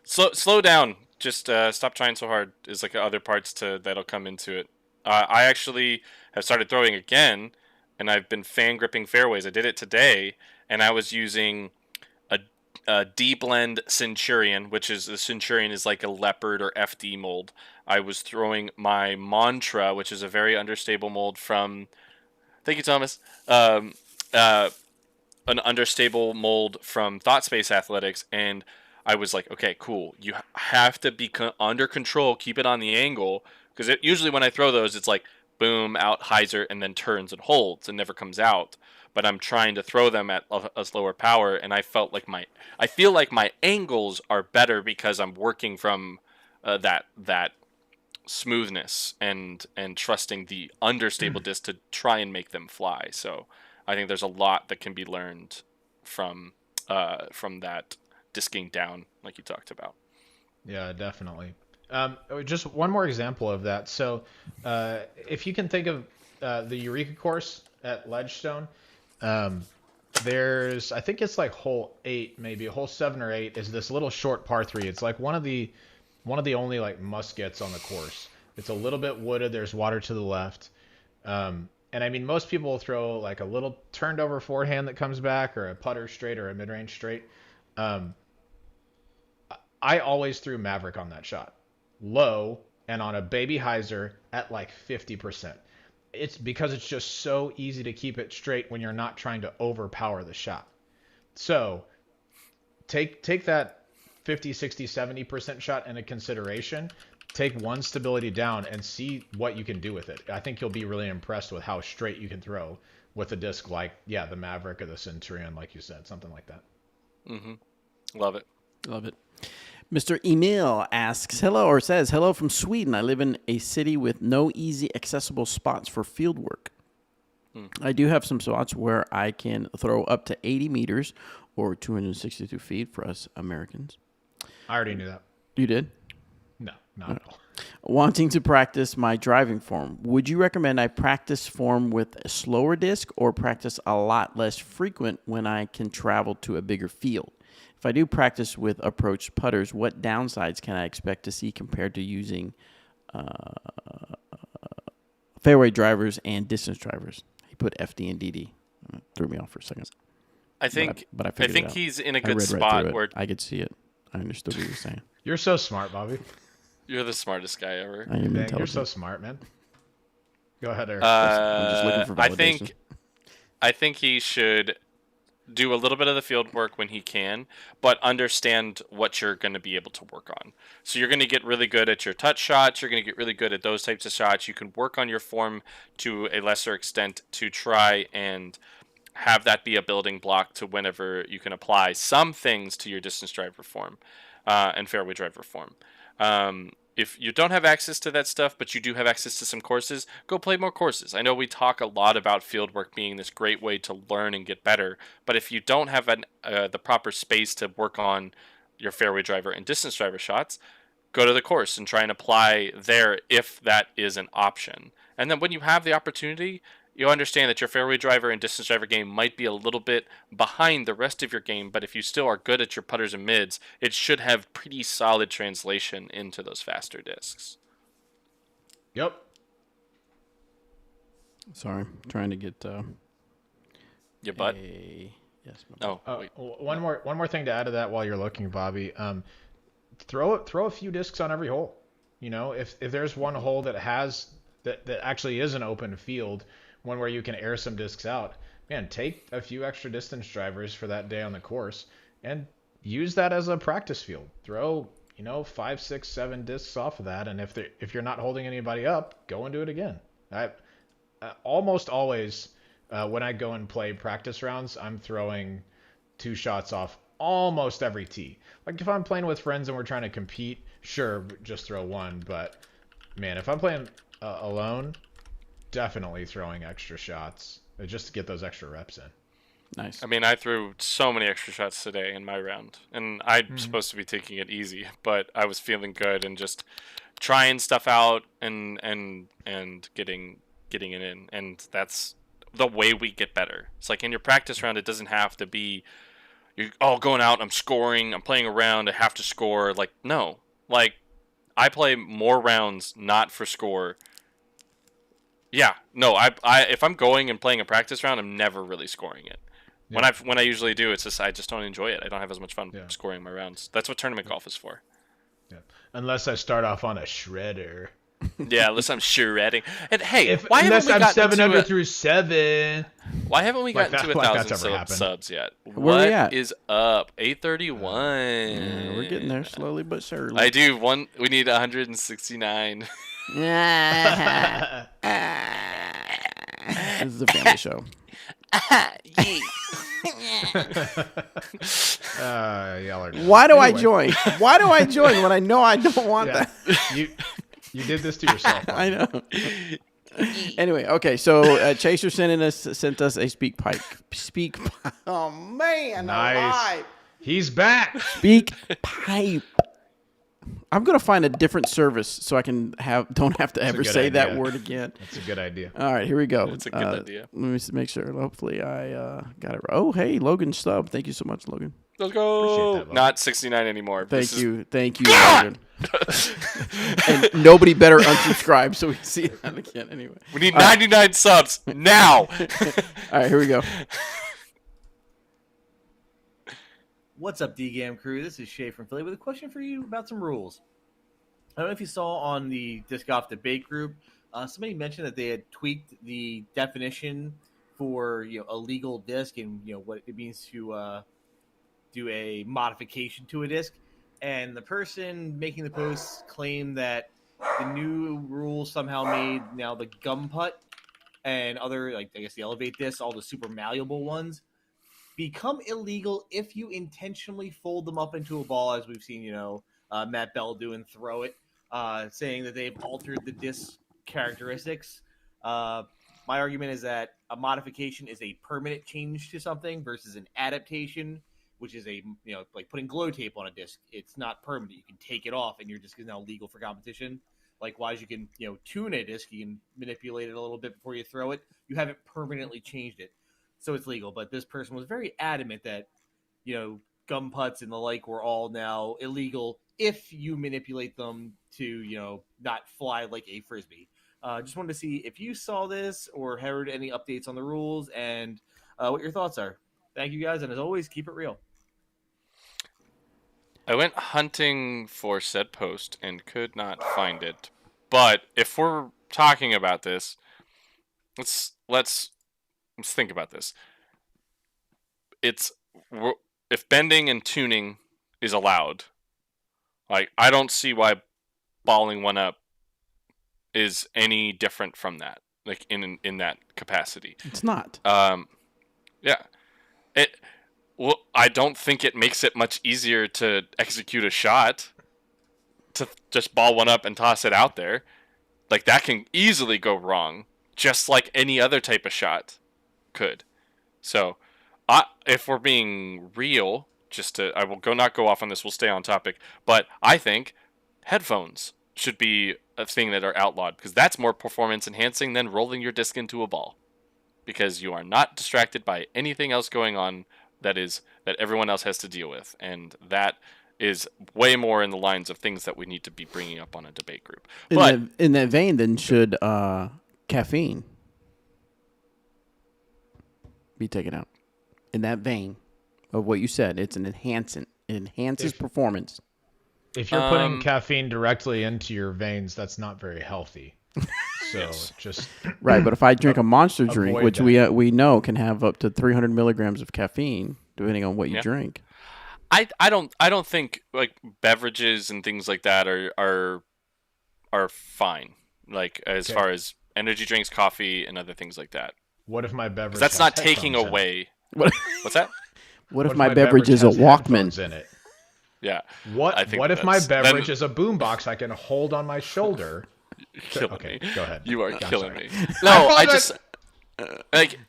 Speaker 2: Slow down. Just stop trying so hard. Is like other parts that'll come into it. I actually have started throwing again, and I've been fan gripping fairways. I did it today, and I was using D-Blend Centurion, which is the Centurion is like a leopard or FD mold. I was throwing my Mantra, which is a very understable mold from. Thank you, Thomas. Uh, an understable mold from Thought Space Athletics, and I was like, okay, cool. You have to be under control, keep it on the angle, because usually when I throw those, it's like boom, out, hyzer, and then turns and holds and never comes out. But I'm trying to throw them at a slower power, and I feel like my angles are better because I'm working from that smoothness and trusting the understable disc to try and make them fly. So I think there's a lot that can be learned from that disking down, like you talked about.
Speaker 3: Yeah, definitely. Just one more example of that. So, if you can think of the Eureka course at Ledgestone, there's, I think it's like hole 8, maybe hole 7 or 8 is this little short par 3. It's like one of the only like must-gets on the course. It's a little bit wooded. There's water to the left. And I mean, most people will throw like a little turned over forehand that comes back, or a putter straight, or a mid-range straight. I always threw Maverick on that shot, low and on a baby hyzer at like 50%. It's because it's just so easy to keep it straight when you're not trying to overpower the shot. So take that 50, 60, 70% shot into consideration. Take one stability down and see what you can do with it. I think you'll be really impressed with how straight you can throw with a disc like, yeah, the Maverick or the Centurion, like you said, something like that.
Speaker 2: Mm-hmm. Love it.
Speaker 1: Love it. Mr. Emil asks, hello, or says, hello from Sweden. I live in a city with no easy accessible spots for field work. I do have some spots where I can throw up to 80 meters or 262 feet for us Americans.
Speaker 3: I already knew that.
Speaker 1: You did?
Speaker 3: No, not at all.
Speaker 1: Wanting to practice my driving form, would you recommend I practice form with a slower disc or practice a lot less frequent when I can travel to a bigger field? If I do practice with approach putters, what downsides can I expect to see compared to using fairway drivers and distance drivers? He put FD and DD. Threw me off for a second.
Speaker 2: I think
Speaker 1: I
Speaker 2: think
Speaker 1: figured it out.
Speaker 2: he's in a
Speaker 1: I
Speaker 2: good
Speaker 1: read
Speaker 2: spot
Speaker 1: through it.
Speaker 2: where
Speaker 1: I could see it. I understood what you were saying.
Speaker 3: You're so smart, Bobby.
Speaker 2: you're the smartest guy ever.
Speaker 1: I am
Speaker 3: Dang,
Speaker 1: intelligent.
Speaker 3: you're so smart, man. Go ahead, Eric.
Speaker 1: I'm just looking for validation.
Speaker 2: I think he should do a little bit of the field work when he can, but understand what you're going to be able to work on. So you're going to get really good at your touch shots. You're going to get really good at those types of shots. You can work on your form to a lesser extent to try and have that be a building block to whenever you can apply some things to your distance driver form and fairway driver form. If you don't have access to that stuff, but you do have access to some courses, go play more courses. I know we talk a lot about fieldwork being this great way to learn and get better, but if you don't have the proper space to work on your fairway driver and distance driver shots, go to the course and try and apply there if that is an option. And then when you have the opportunity, you'll understand that your fairway driver and distance driver game might be a little bit behind the rest of your game, but if you still are good at your putters and mids, it should have pretty solid translation into those faster discs.
Speaker 3: Yep.
Speaker 1: Sorry, trying to get
Speaker 2: Your butt?
Speaker 1: yes.
Speaker 2: Oh, wait.
Speaker 3: One more thing to add to that while you're looking, Bobby. Throw a few discs on every hole. You know, if there's one hole that actually is an open field, one where you can air some discs out, man, take a few extra distance drivers for that day on the course and use that as a practice field. Throw, 5, 6, 7 discs off of that, and if you're not holding anybody up, go and do it again. I almost always when I go and play practice rounds, I'm throwing 2 shots off almost every tee. Like if I'm playing with friends and we're trying to compete, sure, just throw 1. But man, if I'm playing alone, definitely throwing extra shots just to get those extra reps in.
Speaker 1: Nice.
Speaker 2: I mean, I threw so many extra shots today in my round, and I'm supposed to be taking it easy, but I was feeling good and just trying stuff out and getting it in, and that's the way we get better. It's like in your practice round, it doesn't have to be you're going out, I'm scoring, I'm playing around, I have to score. Like, no, like I play more rounds not for score. Yeah, no, I if I'm going and playing a practice round, I'm never really scoring it. When I usually do, it's just I just don't enjoy it. I don't have as much fun
Speaker 3: Yeah.
Speaker 2: scoring my rounds. That's what tournament golf is for.
Speaker 3: Yeah. Unless I start off on a shredder.
Speaker 2: Yeah, unless I'm shredding. And hey,
Speaker 3: Unless I'm
Speaker 2: gotten
Speaker 3: 700
Speaker 2: to
Speaker 3: through 7.
Speaker 2: why haven't we
Speaker 3: Like
Speaker 2: gotten
Speaker 3: that-
Speaker 2: to
Speaker 3: like
Speaker 2: 1,000
Speaker 3: that's ever happened.
Speaker 2: subs yet?
Speaker 1: Where we at?
Speaker 2: What is up? 831.
Speaker 1: Yeah, we're getting there slowly but surely.
Speaker 2: I do one. We need 169.
Speaker 1: This is a family show.
Speaker 3: Y'all are.
Speaker 1: Why do I
Speaker 3: Anyway.
Speaker 1: join? Why do I join when I know I don't want
Speaker 3: Yeah.
Speaker 1: that?
Speaker 3: You did this to yourself.
Speaker 1: I know. Anyway, okay. So Chaser sent us a speak pipe. Oh man,
Speaker 3: Nice.
Speaker 1: alive.
Speaker 3: He's back.
Speaker 1: Speak pipe. I'm gonna find a different service so I can don't have to ever
Speaker 3: good
Speaker 1: say that
Speaker 3: idea.
Speaker 1: word again.
Speaker 3: That's a good idea.
Speaker 1: All right, here we go.
Speaker 2: That's a good idea.
Speaker 1: Let me make sure. Hopefully, I got it right. Oh, hey, Logan Stubb. Thank you so much, Logan.
Speaker 2: Let's go.
Speaker 3: Appreciate that, Logan.
Speaker 2: Not 69 anymore.
Speaker 1: Thank you, Logan. And nobody better unsubscribe so we can see that again. Anyway,
Speaker 2: We need 99 subs now.
Speaker 1: all right, here we go.
Speaker 4: What's up, DGAM crew? This is Shay from Philly with a question for you about some rules. I don't know if you saw on the Disc Golf debate group, somebody mentioned that they had tweaked the definition for a legal disc and what it means to do a modification to a disc. And the person making the post claimed that the new rules somehow made now the gum putt and other, like I guess the Elevate discs, all the super malleable ones, become illegal if you intentionally fold them up into a ball, as we've seen, Matt Bell do and throw it, saying that they've altered the disc characteristics. My argument is that a modification is a permanent change to something versus an adaptation, which is like putting glow tape on a disc. It's not permanent. You can take it off, and your disc is now legal for competition. Likewise, you can tune a disc. You can manipulate it a little bit before you throw it. You haven't permanently changed it. So it's legal, but this person was very adamant that, gum putts and the like were all now illegal if you manipulate them to, not fly like a Frisbee. Just wanted to see if you saw this or heard any updates on the rules and what your thoughts are. Thank you guys, and as always, keep it real.
Speaker 2: I went hunting for said post and could not find it. But if we're talking about this, let's think about this. If bending and tuning is allowed, like I don't see why balling one up is any different from that, like in that capacity.
Speaker 1: It's not.
Speaker 2: Yeah. I don't think it makes it much easier to execute a shot to just ball one up and toss it out there. Like that can easily go wrong, just like any other type of shot could. So, if we're being real, I will not go off on this. We'll stay on topic. But I think headphones should be a thing that are outlawed because that's more performance enhancing than rolling your disc into a ball, because you are not distracted by anything else going on that everyone else has to deal with, and that is way more in the lines of things that we need to be bringing up on a debate group.
Speaker 1: In that vein, then should caffeine be taken out? In that vein of what you said, it's an enhancement. It enhances performance.
Speaker 3: If you're putting caffeine directly into your veins, that's not very healthy. So just
Speaker 1: Right, but if I drink a Monster drink,
Speaker 3: avoid
Speaker 1: which
Speaker 3: that.
Speaker 1: we know can have up to 300 milligrams of caffeine, depending on what you drink.
Speaker 2: I don't think like beverages and things like that are fine. Like as far as energy drinks, coffee, and other things like that.
Speaker 3: what if my beverage?
Speaker 2: That's
Speaker 3: has
Speaker 2: not taking
Speaker 3: headphones in it?
Speaker 2: away.
Speaker 1: What,
Speaker 2: What's that?
Speaker 1: what if
Speaker 3: What
Speaker 1: my beverage is a
Speaker 3: has headphones
Speaker 1: Walkman?
Speaker 3: in it?
Speaker 2: Yeah.
Speaker 3: What
Speaker 2: I think
Speaker 3: what if my
Speaker 2: that's-
Speaker 3: beverage
Speaker 2: then-
Speaker 3: is a boombox I can hold on my shoulder?
Speaker 2: Killing
Speaker 3: Okay,
Speaker 2: me.
Speaker 3: go ahead.
Speaker 2: You are
Speaker 3: I'm
Speaker 2: killing
Speaker 3: sorry.
Speaker 2: me. No, I
Speaker 3: thought
Speaker 2: just like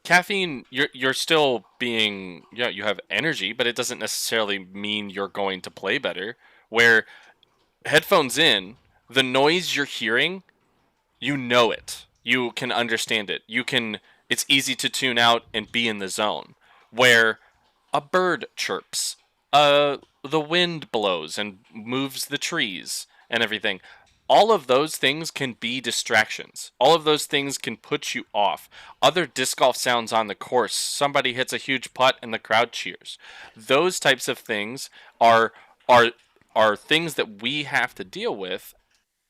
Speaker 2: caffeine. You're still being you have energy, but it doesn't necessarily mean you're going to play better. Where headphones in, the noise you're hearing, you know it. You can understand it. It's easy to tune out and be in the zone. Where a bird chirps, the wind blows and moves the trees and everything. all of those things can be distractions. All of those things can put you off. Other disc golf sounds on the course. Somebody hits a huge putt and the crowd cheers. Those types of things are are are things that we have to deal with,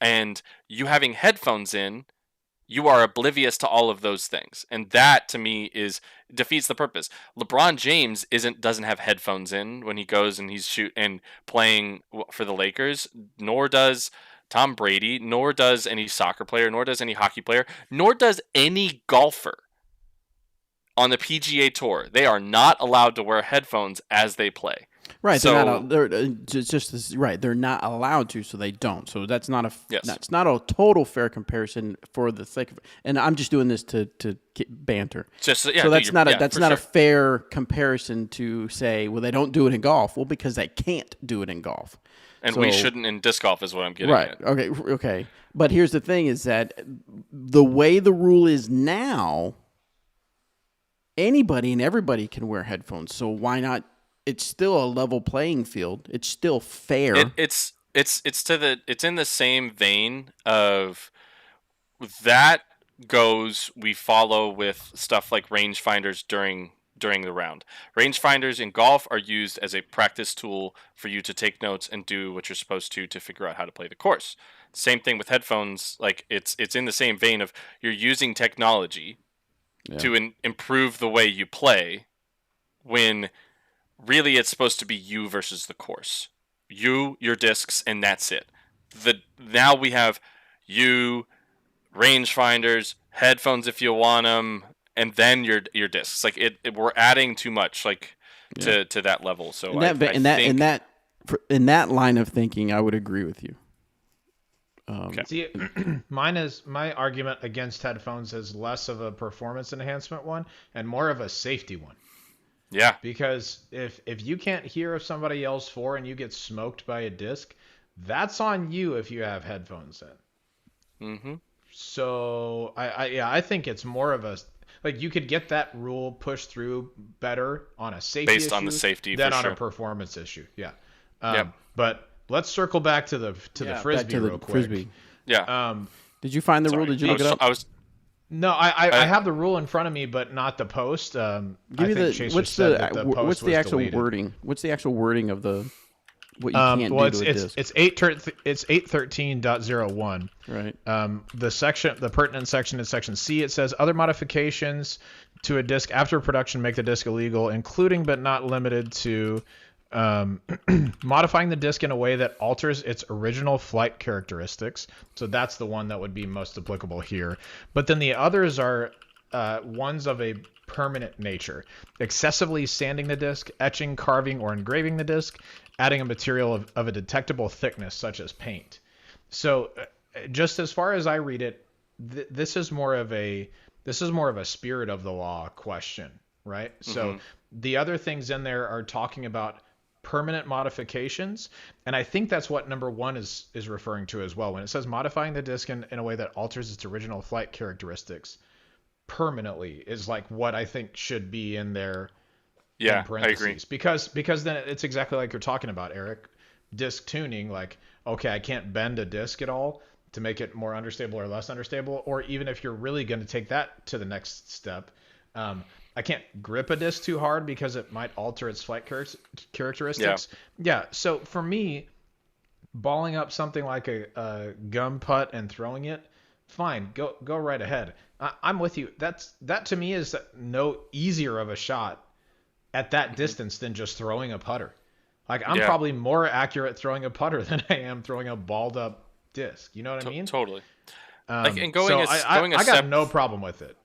Speaker 2: and you having headphones in, you are oblivious to all of those things, and that to me is defeats the purpose. LeBron James doesn't have headphones in when he goes and he's playing for the Lakers, nor does Tom Brady, nor does any soccer player, nor does any hockey player, nor does any golfer on the PGA Tour. They are not allowed to wear headphones as they play.
Speaker 1: Right,
Speaker 2: So,
Speaker 1: they're not. They're just this, right. They're not allowed to, so they don't. So that's not a.
Speaker 2: Yes.
Speaker 1: That's not a total fair comparison for the sake of. And I'm just doing this to get banter.
Speaker 2: just yeah,
Speaker 1: So that's not a
Speaker 2: for
Speaker 1: a
Speaker 2: sure.
Speaker 1: fair comparison to say, well, they don't do it in golf. Well, because they can't do it in golf.
Speaker 2: And we
Speaker 1: So-
Speaker 2: shouldn't in disc golf is what I'm getting
Speaker 1: Right.
Speaker 2: at.
Speaker 1: Okay. Okay. But here's the thing: is that the way the rule is now, anybody and everybody can wear headphones. So why not? It's still a level playing field. It's still fair.
Speaker 2: It's in the same vein of that goes we follow with stuff like rangefinders during the round. Rangefinders in golf are used as a practice tool for you to take notes and do what you're supposed to figure out how to play the course. Same thing with headphones. Like it's in the same vein of you're using technology to improve the way you play, when really it's supposed to be you versus the course. You, your discs, and that's it. Now we have you, rangefinders, headphones if you want them, and then your discs. Like we're adding too much to that level. So
Speaker 1: in that line of thinking, I would agree with you.
Speaker 3: See, my argument against headphones is less of a performance enhancement one and more of a safety one.
Speaker 2: Yeah.
Speaker 3: Because if you can't hear if somebody yells for and you get smoked by a disc, that's on you if you have headphones in.
Speaker 2: Mm-hmm.
Speaker 3: So I think it's more of a, like, you could get that rule pushed through better on a safety
Speaker 2: Based
Speaker 3: issue
Speaker 2: on the safety,
Speaker 3: than
Speaker 2: for
Speaker 3: on
Speaker 2: sure.
Speaker 3: a performance issue. Yeah.
Speaker 2: Yep.
Speaker 3: But let's circle back to the frisbee
Speaker 1: Back to the
Speaker 3: real quick.
Speaker 1: frisbee.
Speaker 2: Yeah.
Speaker 1: Did you find the
Speaker 2: Sorry.
Speaker 1: rule? Did you look it up?
Speaker 3: No, I have the rule in front of me, but not the post.
Speaker 1: Give me what's the actual wording? What's the actual wording of the what you can't do to a disc?
Speaker 3: It's 813.01.
Speaker 1: Right.
Speaker 3: The pertinent section is section C. It says other modifications to a disc after production make the disc illegal, including but not limited to modifying the disc in a way that alters its original flight characteristics. So that's the one that would be most applicable here. But then the others are ones of a permanent nature: excessively sanding the disc, etching, carving, or engraving the disc, adding a material of a detectable thickness such as paint. So just as far as I read it, this is more of a spirit of the law question, right? Mm-hmm. So the other things in there are talking about permanent modifications, and I think that's what number 1 is referring to as well. When it says modifying the disc in a way that alters its original flight characteristics permanently is like what I think should be in there.
Speaker 2: Yeah,
Speaker 3: in parentheses.
Speaker 2: I agree.
Speaker 3: Because then it's exactly like you're talking about, Eric. Disc tuning, like, okay, I can't bend a disc at all to make it more understable or less understable, or even if you're really going to take that to the next step, I can't grip a disc too hard because it might alter its flight characteristics. Yeah. So for me, balling up something like a gum putt and throwing it, fine, go right ahead. I'm with you. That to me is no easier of a shot at that distance than just throwing a putter. Like, I'm probably more accurate throwing a putter than I am throwing a balled up disc. You know what I mean?
Speaker 2: Totally.
Speaker 3: I got no problem with it.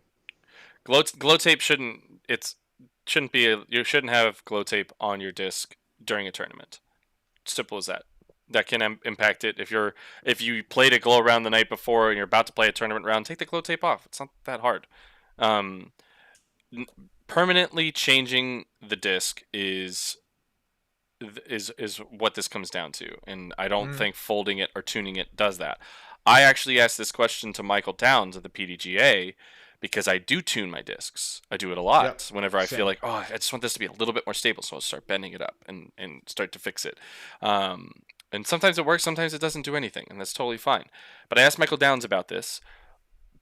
Speaker 2: Glow tape shouldn't you shouldn't have glow tape on your disc during a tournament. Simple as that. That can impact it. If you played a glow round the night before and you're about to play a tournament round, take the glow tape off. It's not that hard. Permanently changing the disc is what this comes down to, and I don't think folding it or tuning it does that. I actually asked this question to Michael Downs of the PDGA because I do tune my discs. I do it a lot whenever I feel like, I just want this to be a little bit more stable, so I'll start bending it up and start to fix it. And sometimes it works, sometimes it doesn't do anything, and that's totally fine. But I asked Michael Downs about this.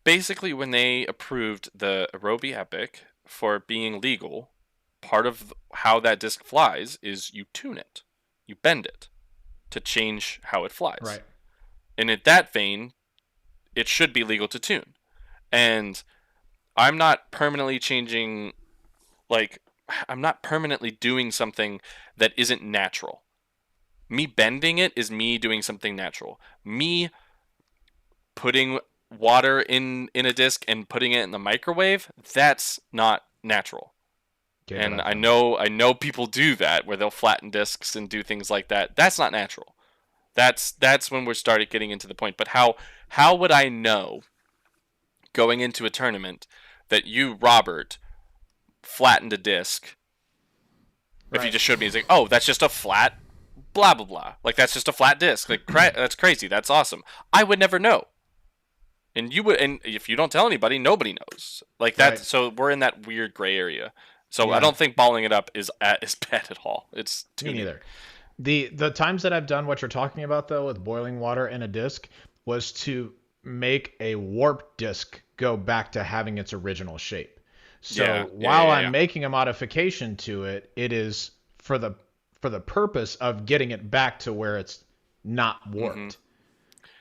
Speaker 2: Basically, when they approved the Arobi Epic for being legal, part of how that disc flies is you tune it. You bend it to change how it flies.
Speaker 3: Right.
Speaker 2: And in that vein, it should be legal to tune. And I'm not permanently changing, like, I'm not permanently doing something that isn't natural. Me bending it is me doing something natural. Me putting water in a disc and putting it in the microwave, that's not natural.
Speaker 3: Okay,
Speaker 2: And
Speaker 3: but
Speaker 2: I know people do that where they'll flatten discs and do things like that. That's not natural. That's when we're started getting into the point. But how would I know going into a tournament that you, Robert, flattened a disc if you
Speaker 3: Right.
Speaker 2: just showed me? It's like, oh, that's just a flat blah blah blah. Like that's just a flat disc. Like that's crazy. That's awesome. I would never know. And you would, and if you don't tell anybody, nobody knows. Like that.
Speaker 3: Right.
Speaker 2: So we're in that weird gray area. So I
Speaker 3: Yeah.
Speaker 2: don't think balling it up is bad at all. It's
Speaker 3: Me
Speaker 2: tuning.
Speaker 3: neither. The times that I've done what you're talking about though with boiling water in a disc was to make a warp disc go back to having its original shape. So
Speaker 2: Yeah,
Speaker 3: while
Speaker 2: yeah.
Speaker 3: I'm making a modification to it, it is for the purpose of getting it back to where it's not warped.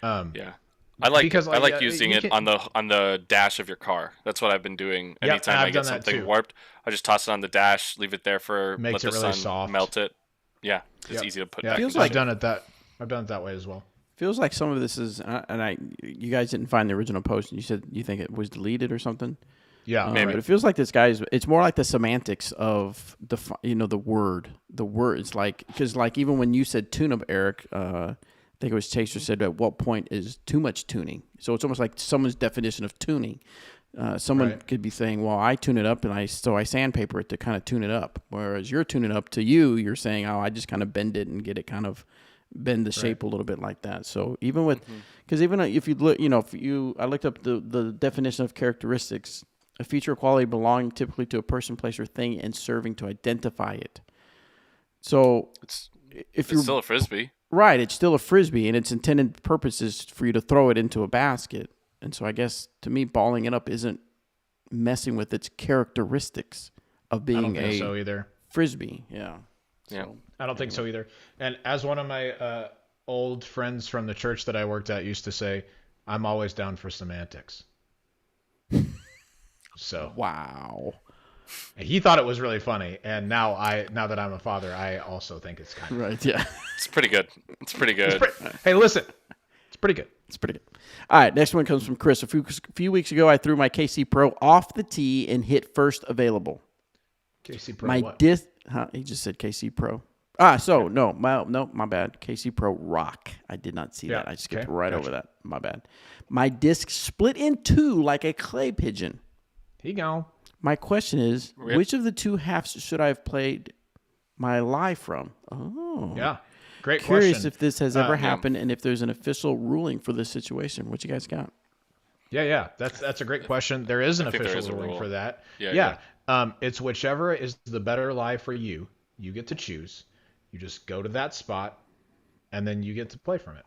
Speaker 2: Yeah. I like
Speaker 3: Because,
Speaker 2: I
Speaker 3: like,
Speaker 2: like using
Speaker 3: you
Speaker 2: it
Speaker 3: can-
Speaker 2: on the dash of your car. That's what I've been doing.
Speaker 3: Yep,
Speaker 2: Anytime
Speaker 3: and
Speaker 2: I
Speaker 3: I've
Speaker 2: get
Speaker 3: done that
Speaker 2: something
Speaker 3: too.
Speaker 2: warped, I just toss it on the dash, leave it there for
Speaker 3: Makes
Speaker 2: let
Speaker 3: it
Speaker 2: the
Speaker 3: really
Speaker 2: sun
Speaker 3: soft.
Speaker 2: melt it. Yeah, it's
Speaker 3: Yep.
Speaker 2: easy to put
Speaker 3: Yeah,
Speaker 2: back.
Speaker 1: Feels
Speaker 2: in
Speaker 1: like-
Speaker 3: I've done it that way as well.
Speaker 1: Feels like some of this is, you guys didn't find the original post, and you said you think it was deleted or something.
Speaker 3: Yeah,
Speaker 2: Maybe.
Speaker 1: But it feels like this guy's. It's more like the semantics of the word. The word. It's like because like even when you said tune up, Eric, I think it was Chaser said at what point is too much tuning. So it's almost like someone's definition of tuning. Someone
Speaker 3: Right.
Speaker 1: could be saying, "Well, I tune it up and I sandpaper it to kind of tune it up." Whereas you're tuning up to you're saying, "Oh, I just kind of bend it and get it kind of bend the shape a little bit like that." So even with, because even if you look, I looked up the definition of characteristics. A feature or quality belonging typically to a person, place, or thing, and serving to identify it. So
Speaker 2: It's
Speaker 1: if you're
Speaker 2: still a frisbee.
Speaker 1: right, it's still a frisbee, and its intended purpose is for you to throw it into a basket. And so I guess to me, balling it up isn't messing with its characteristics of
Speaker 3: I
Speaker 1: being
Speaker 3: don't think
Speaker 1: a
Speaker 3: so either.
Speaker 1: frisbee. Yeah.
Speaker 2: Yeah.
Speaker 3: I don't think so either. And as one of my old friends from the church that I worked at used to say, I'm always down for semantics. So
Speaker 1: Wow.
Speaker 3: he thought it was really funny, and now that I'm a father, I also think it's kind of.
Speaker 1: Right. Yeah.
Speaker 2: It's pretty good. It's pretty good.
Speaker 3: Hey, listen, it's pretty good.
Speaker 1: It's pretty good. All right, next one comes from Chris. A few weeks ago, I threw my KC Pro off the tee and hit first available.
Speaker 3: KC Pro,
Speaker 1: My
Speaker 3: what?
Speaker 1: disc, he just said KC Pro. No, my bad. KC Pro Rock. I did not see
Speaker 3: Yeah,
Speaker 1: that. I skipped
Speaker 3: okay,
Speaker 1: right
Speaker 3: gotcha.
Speaker 1: over that. My bad. My disc split in two like a clay pigeon.
Speaker 3: Here you go.
Speaker 1: My question is,
Speaker 2: Rip.
Speaker 1: which of the two halves should I have played my lie from? Oh,
Speaker 3: Yeah, great
Speaker 1: Curious
Speaker 3: question.
Speaker 1: if this has ever
Speaker 3: yeah.
Speaker 1: happened and if there's an official ruling for this situation. What you guys got?
Speaker 3: Yeah, that's a great question. There is an
Speaker 2: I think there
Speaker 3: official
Speaker 2: is a
Speaker 3: ruling
Speaker 2: rule.
Speaker 3: for that.
Speaker 2: Yeah,
Speaker 3: It's whichever is the better lie for you. You get to choose. You just go to that spot, and then you get to play from it.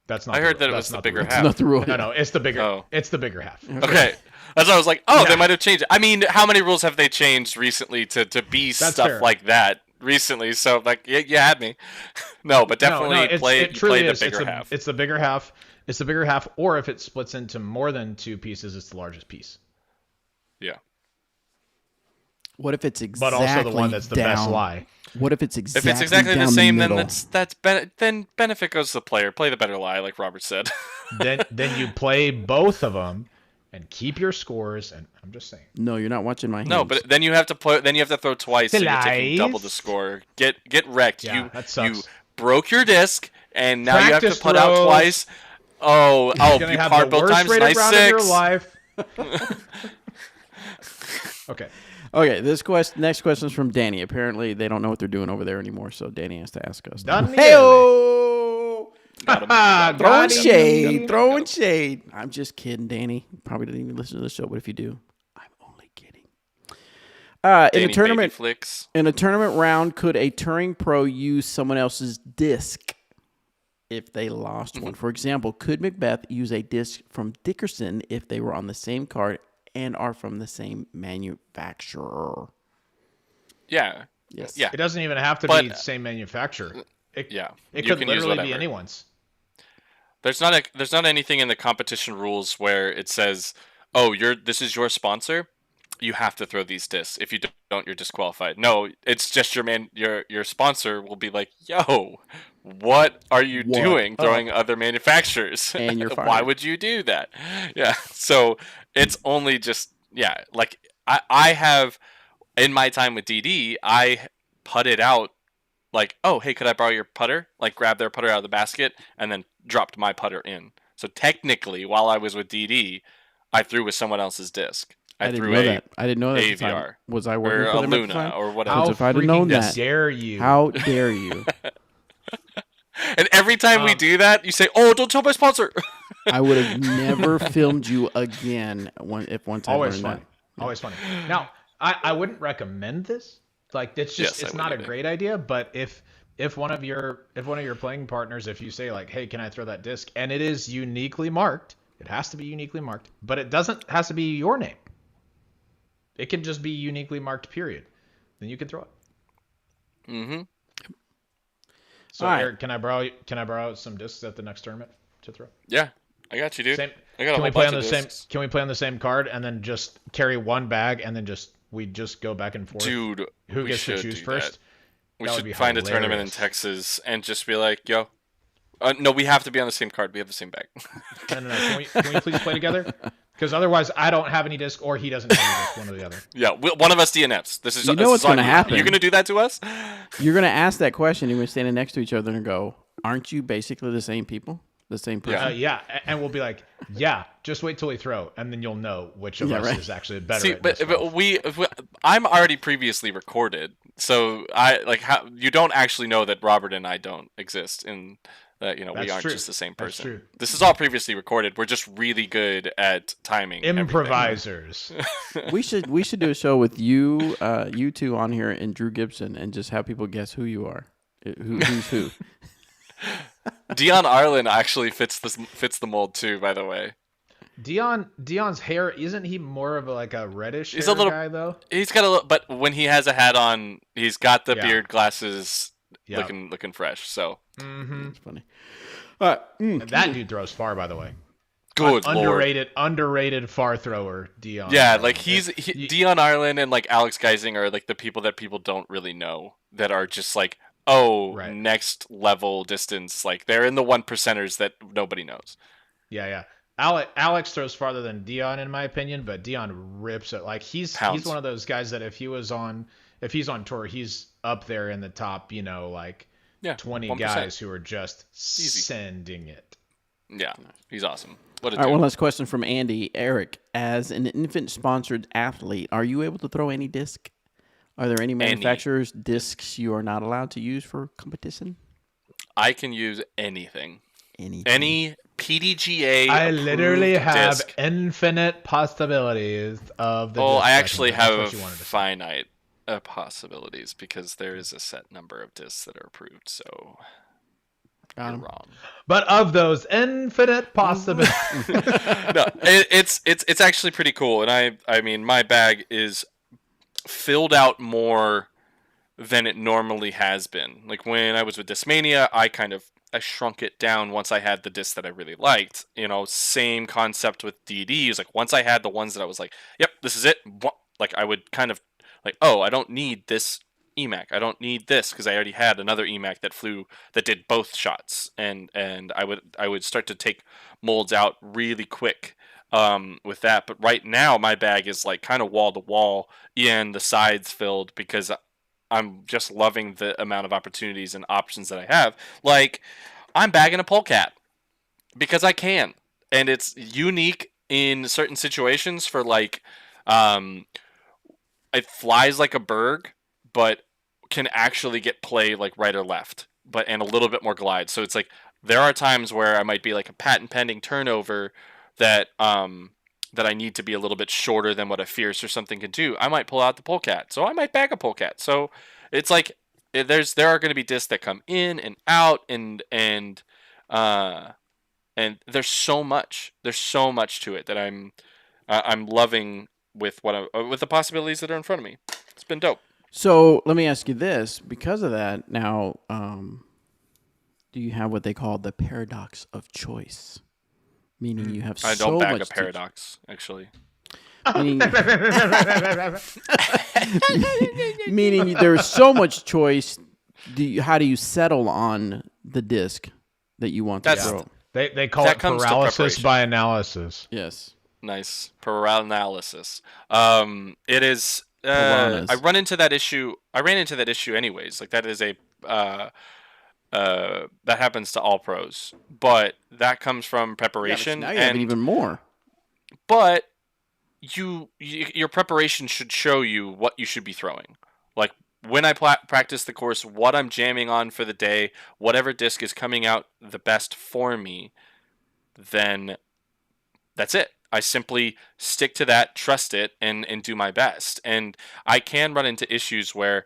Speaker 3: That's not.
Speaker 2: I
Speaker 3: the
Speaker 2: heard
Speaker 3: ru-
Speaker 2: that it
Speaker 3: that's
Speaker 2: was the
Speaker 3: not
Speaker 2: bigger
Speaker 3: rule.
Speaker 2: half.
Speaker 1: Not the rule.
Speaker 3: No, it's the bigger.
Speaker 2: Oh.
Speaker 3: It's the bigger half.
Speaker 2: Okay. That's why I was like, oh,
Speaker 3: Yeah.
Speaker 2: they might have changed it. I mean, how many rules have they changed recently to be
Speaker 3: That's
Speaker 2: stuff
Speaker 3: fair.
Speaker 2: like that recently? So, like, you had me. No, but definitely
Speaker 3: it truly
Speaker 2: play
Speaker 3: is.
Speaker 2: the bigger half.
Speaker 3: It's the bigger half. It's the bigger half, or if it splits into more than two pieces, it's the largest piece.
Speaker 2: Yeah.
Speaker 1: What if it's exactly
Speaker 3: But also the one that's the best
Speaker 1: down-
Speaker 3: lie.
Speaker 1: What if it's exactly
Speaker 2: If it's exactly the
Speaker 1: down
Speaker 2: same,
Speaker 1: middle?
Speaker 2: then benefit goes to the player. Play the better lie, like Robert said.
Speaker 3: then you play both of them and keep your scores. And I'm just saying.
Speaker 1: No, you're not watching my hands.
Speaker 2: No, but then you have to play. Then you have to throw twice, so you're taking double the
Speaker 3: Lies.
Speaker 2: score. Get wrecked.
Speaker 3: Yeah, that sucks.
Speaker 2: You broke your disc, and now you have
Speaker 3: Practice
Speaker 2: to put out
Speaker 3: throws.
Speaker 2: twice. Oh,
Speaker 3: You're gonna
Speaker 2: you
Speaker 3: have
Speaker 2: card
Speaker 3: the
Speaker 2: both
Speaker 3: worst
Speaker 2: times.
Speaker 3: rated
Speaker 2: Nice
Speaker 3: round of your
Speaker 2: 6.
Speaker 3: life. Okay.
Speaker 1: Okay, next question is from Danny. Apparently, they don't know what they're doing over there anymore, so Danny has to ask us.
Speaker 3: Daniele.
Speaker 1: Hey-o!
Speaker 2: Got him.
Speaker 3: Got
Speaker 1: Throwing
Speaker 3: him.
Speaker 1: shade, throwing shade. I'm just kidding, Danny. Probably didn't even listen to the show, but if you do, I'm only kidding. In a
Speaker 2: Danny
Speaker 1: tournament,
Speaker 2: Babyflicks.
Speaker 1: in a tournament round, could a Turing Pro use someone else's disc if they lost one? For example, could Macbeth use a disc from Dickerson if they were on the same card and are from the same manufacturer?
Speaker 2: Yeah.
Speaker 1: Yes.
Speaker 2: Yeah.
Speaker 3: It doesn't even have to
Speaker 2: But-
Speaker 3: be the same manufacturer.
Speaker 2: Yeah.
Speaker 3: It
Speaker 2: You
Speaker 3: could
Speaker 2: can use
Speaker 3: literally be
Speaker 2: whatever.
Speaker 3: anyone's.
Speaker 2: There's not anything in the competition rules where it says, "Oh, this is your sponsor. You have to throw these discs. If you don't, you're disqualified." No, it's just your sponsor will be like, "Yo, what are you
Speaker 1: What
Speaker 2: doing
Speaker 1: up?"
Speaker 2: throwing other manufacturers?
Speaker 1: And you're
Speaker 2: Why
Speaker 1: fired.
Speaker 2: would you do that?" Yeah. So it's only just like I have in my time with DD, I putted out like, "Oh, hey, could I borrow your putter?" Like, grab their putter out of the basket and then dropped my putter in. So technically, while I was with DD, I threw with someone else's disc. I
Speaker 1: didn't
Speaker 2: threw
Speaker 1: know
Speaker 2: a
Speaker 1: that. I didn't know that at the time.
Speaker 2: AVR
Speaker 1: Was I
Speaker 2: or
Speaker 1: working
Speaker 2: a
Speaker 1: for them at the
Speaker 2: Luna
Speaker 1: time?
Speaker 2: or whatever.
Speaker 3: How
Speaker 1: if I'd have known
Speaker 3: freaking
Speaker 1: that-
Speaker 3: dare you?
Speaker 1: How dare you?
Speaker 2: And every time we do that, you say, "Oh, don't tell my sponsor."
Speaker 1: I would have never filmed you again if once I
Speaker 3: Always
Speaker 1: learned
Speaker 3: funny.
Speaker 1: that.
Speaker 3: Always funny. Now, I wouldn't recommend this. Like, it's just
Speaker 2: Yes, I
Speaker 3: it's not a
Speaker 2: wouldn't either.
Speaker 3: great idea. But if one of your playing partners, if you say like, "Hey, can I throw that disc?" and it is uniquely marked, it has to be uniquely marked, but it doesn't has to be your name. It can just be uniquely marked. Period. Then you can throw it.
Speaker 2: Mm-hmm.
Speaker 3: So,
Speaker 1: All right.
Speaker 3: Eric, can I borrow some discs at the next tournament to throw?
Speaker 2: Yeah, I got you, dude.
Speaker 3: Same.
Speaker 2: I got a
Speaker 3: Can
Speaker 2: whole
Speaker 3: we play
Speaker 2: bunch
Speaker 3: on
Speaker 2: of
Speaker 3: the same?
Speaker 2: discs.
Speaker 3: Can we play on the same card and then just carry one bag and then we just go back and forth?
Speaker 2: Dude,
Speaker 3: Who
Speaker 2: we
Speaker 3: gets to
Speaker 2: should
Speaker 3: choose
Speaker 2: do
Speaker 3: first?
Speaker 2: that. We
Speaker 3: That would
Speaker 2: should
Speaker 3: be
Speaker 2: find a tournament in
Speaker 3: hilarious.
Speaker 2: Texas and just be like, "Yo, no, we have to be on the same card. We have the same bag."
Speaker 3: No. Can we please play together? Because otherwise, I don't have any disc, or he doesn't have any disc. One or the other.
Speaker 2: Yeah, one of us DNFs. This is
Speaker 1: You know
Speaker 2: this
Speaker 1: what's
Speaker 2: is on
Speaker 1: gonna
Speaker 2: you.
Speaker 1: happen.
Speaker 2: You're gonna do that to us?
Speaker 1: You're going to ask that question. You're going to stand next to each other and go, "Aren't you basically the same people? The same person?"
Speaker 3: Yeah, and we'll be like, yeah, just wait till we throw, and then you'll know which of
Speaker 1: Yeah,
Speaker 3: us
Speaker 1: right.
Speaker 3: is actually better.
Speaker 2: See,
Speaker 3: at
Speaker 2: but,
Speaker 3: disc
Speaker 2: but
Speaker 3: golf.
Speaker 2: I'm already previously recorded, so how you don't actually know that Robert and I don't exist, and that we
Speaker 3: That's
Speaker 2: aren't
Speaker 3: true.
Speaker 2: just the same
Speaker 3: That's
Speaker 2: person.
Speaker 3: true.
Speaker 2: This is all previously recorded. We're just really good at timing. everything.
Speaker 3: Improvisers.
Speaker 1: We should do a show with you two on here and Drew Gibson and just have people guess who you are. Who's who.
Speaker 2: Dion Arlen actually fits the mold too. By the way,
Speaker 3: Dion's hair, isn't he more of a reddish
Speaker 2: He's
Speaker 3: hair
Speaker 2: a little-
Speaker 3: guy though?
Speaker 2: he's got a little, but when he has a hat on, he's got the
Speaker 3: Yeah.
Speaker 2: beard, glasses,
Speaker 3: Yeah.
Speaker 2: looking fresh. So
Speaker 3: Mm-hmm.
Speaker 1: It's funny. All right.
Speaker 3: And that dude throws far, by the way.
Speaker 2: good lord.
Speaker 3: Underrated far thrower, Dion.
Speaker 2: Yeah, like
Speaker 3: You-
Speaker 2: Dion Ireland and like Alex Geising are like the people that people don't really know that are just like, oh,
Speaker 3: Right.
Speaker 2: next level distance. Like they're in the 1%ers that nobody knows.
Speaker 3: Yeah. Alex throws farther than Dion in my opinion, but Dion rips it. Like he's
Speaker 2: Pounds.
Speaker 3: one of those guys that if he's on tour, he's up there in the top, like
Speaker 2: Yeah,
Speaker 3: 20
Speaker 2: 1%.
Speaker 3: guys who are just
Speaker 2: Easy.
Speaker 3: sending it.
Speaker 2: Yeah, he's awesome. What a
Speaker 1: All right,
Speaker 2: dude.
Speaker 1: one last question from Andy. Eric, as an infant-sponsored athlete, are you able to throw any disc? Are there any manufacturers' discs you are not allowed to use for competition?
Speaker 2: I can use anything.
Speaker 1: Anything.
Speaker 2: Any PDGA.
Speaker 3: I literally
Speaker 2: approved
Speaker 3: have
Speaker 2: disc.
Speaker 3: infinite possibilities of the
Speaker 2: Oh,
Speaker 3: discs
Speaker 2: I
Speaker 3: can
Speaker 2: actually
Speaker 3: throw. That's
Speaker 2: have
Speaker 3: what you wanted to say.
Speaker 2: finite possibilities because there is a set number of discs that are approved. So
Speaker 1: Got
Speaker 2: you're
Speaker 1: 'em.
Speaker 2: wrong.
Speaker 3: But of those infinite possibilities,
Speaker 2: No, it's actually pretty cool, and I mean my bag is filled out more than it normally has been. Like when I was with Discmania, I shrunk it down once I had the discs that I really liked. Same concept with DD. Is like once I had the ones that I was like, yep, this is it. Like I would kind of like, oh, I don't need this EMAC. I don't need this because I already had another EMAC that did both shots, and I would start to take molds out really quick with that. But right now my bag is like kind of wall to wall and the sides filled because I'm just loving the amount of opportunities and options that I have. Like I'm bagging a polecat because I can, and it's unique in certain situations for like it flies like a berg, but can actually get play like right or left, and a little bit more glide. So it's like there are times where I might be like a patent pending turnover that that I need to be a little bit shorter than what a Fierce or something can do, I might pull out the Polecat. So I might bag a Polecat. So it's like there are going to be discs that come in and out, and there's so much to it that I'm loving with with the possibilities that are in front of me. It's been dope.
Speaker 1: So let me ask you this: because of that, now, do you have what they call the paradox of choice? Meaning you have
Speaker 2: I
Speaker 1: so
Speaker 2: don't bag
Speaker 1: much
Speaker 2: a Paradox, actually.
Speaker 1: meaning, meaning there's so much choice. How do you settle on the disc that you want to
Speaker 2: That's-
Speaker 1: throw?
Speaker 3: They call
Speaker 2: That
Speaker 3: it
Speaker 2: comes to
Speaker 3: paralysis
Speaker 2: preparation.
Speaker 3: by analysis.
Speaker 1: Yes.
Speaker 2: Nice paralysis. It is.
Speaker 1: Piranhas.
Speaker 2: I ran into that issue anyways. Like that is a that happens to all pros, but that comes from preparation.
Speaker 1: Now you have it
Speaker 2: and
Speaker 1: even more.
Speaker 2: but your preparation should show you what you should be throwing. Like when I practice the course, what I'm jamming on for the day, whatever disc is coming out the best for me, then that's it. I simply stick to that, trust it, and do my best. And I can run into issues where,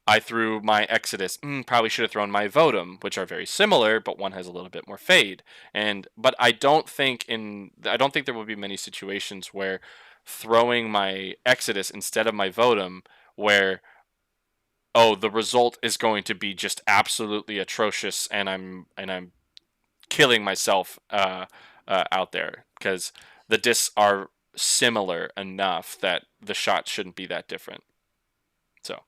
Speaker 2: I threw my Exodus. Probably should have thrown my Votum, which are very similar, but one has a little bit more fade. But I don't think there will be many situations where throwing my Exodus instead of my Votum, where the result is going to be just absolutely atrocious, and I'm killing myself out there, because the discs are similar enough that the shot shouldn't be that different. So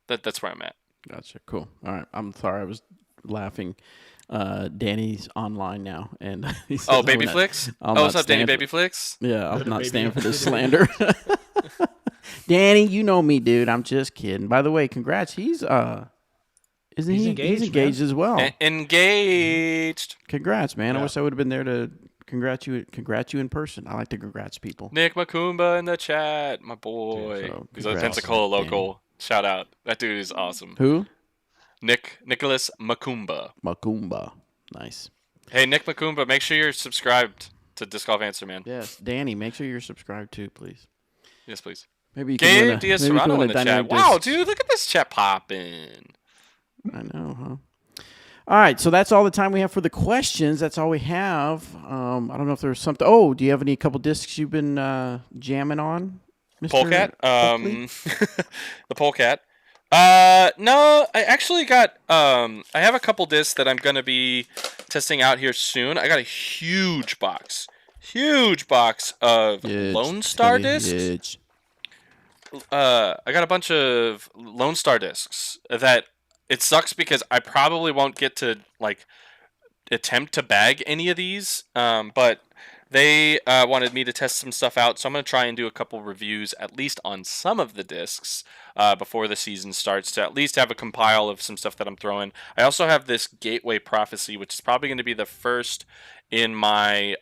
Speaker 2: that's where I'm at.
Speaker 1: Gotcha. Cool. All right. I'm sorry. I was laughing. Danny's online now, and he says,
Speaker 2: Oh,
Speaker 1: "I'm
Speaker 2: Babyflix?
Speaker 1: not
Speaker 2: What's up, Danny
Speaker 1: standing
Speaker 2: Babyflix?
Speaker 1: Yeah, I'm not
Speaker 3: Baby-
Speaker 1: standing for this slander. Danny, you know me, dude. I'm just kidding. By the way, congrats. He's isn't
Speaker 3: He's
Speaker 1: he?
Speaker 3: engaged,
Speaker 1: He's engaged as well.
Speaker 2: Engaged.
Speaker 1: Congrats, man. I
Speaker 3: Yeah.
Speaker 1: wish I would have been there to congrats you in person. I like to congrats people.
Speaker 2: Nick Makumba in the chat, my boy.
Speaker 1: Dude, so
Speaker 2: He's a
Speaker 1: congrats,
Speaker 2: Pensacola
Speaker 1: Danny.
Speaker 2: local. Shout out. That dude is awesome.
Speaker 1: Who?
Speaker 2: Nicholas Makumba.
Speaker 1: Macumba. Nice.
Speaker 2: Hey, Nick Makumba, make sure you're subscribed to Disc Golf Answer Man.
Speaker 1: Yes, Danny. Make sure you're subscribed too, please.
Speaker 2: Yes, please.
Speaker 1: Maybe you can win
Speaker 2: Gabe
Speaker 1: a,
Speaker 2: Diaz
Speaker 1: maybe you can
Speaker 2: Serrano
Speaker 1: win
Speaker 2: in
Speaker 1: a
Speaker 2: the chat.
Speaker 1: dynamic
Speaker 2: Wow,
Speaker 1: disc.
Speaker 2: dude, look at this chat popping.
Speaker 1: I know, huh? All right, so that's all the time we have for the questions. That's all we have. I don't know if there's something. Oh, do you have any couple discs you've been jamming on, Mr.
Speaker 2: Polecat?
Speaker 1: Oakley?
Speaker 2: The Polecat. No, I actually got I have a couple discs that I'm gonna be testing out here soon. I got a huge box of Lone Star discs.
Speaker 1: Huge.
Speaker 2: I got a bunch of Lone Star discs that it sucks because I probably won't get to like attempt to bag any of these. But they wanted me to test some stuff out, so I'm gonna try and do a couple reviews at least on some of the discs before the season starts, to at least have a compile of some stuff that I'm throwing. I also have this Gateway Prophecy, which is probably going to be the first in my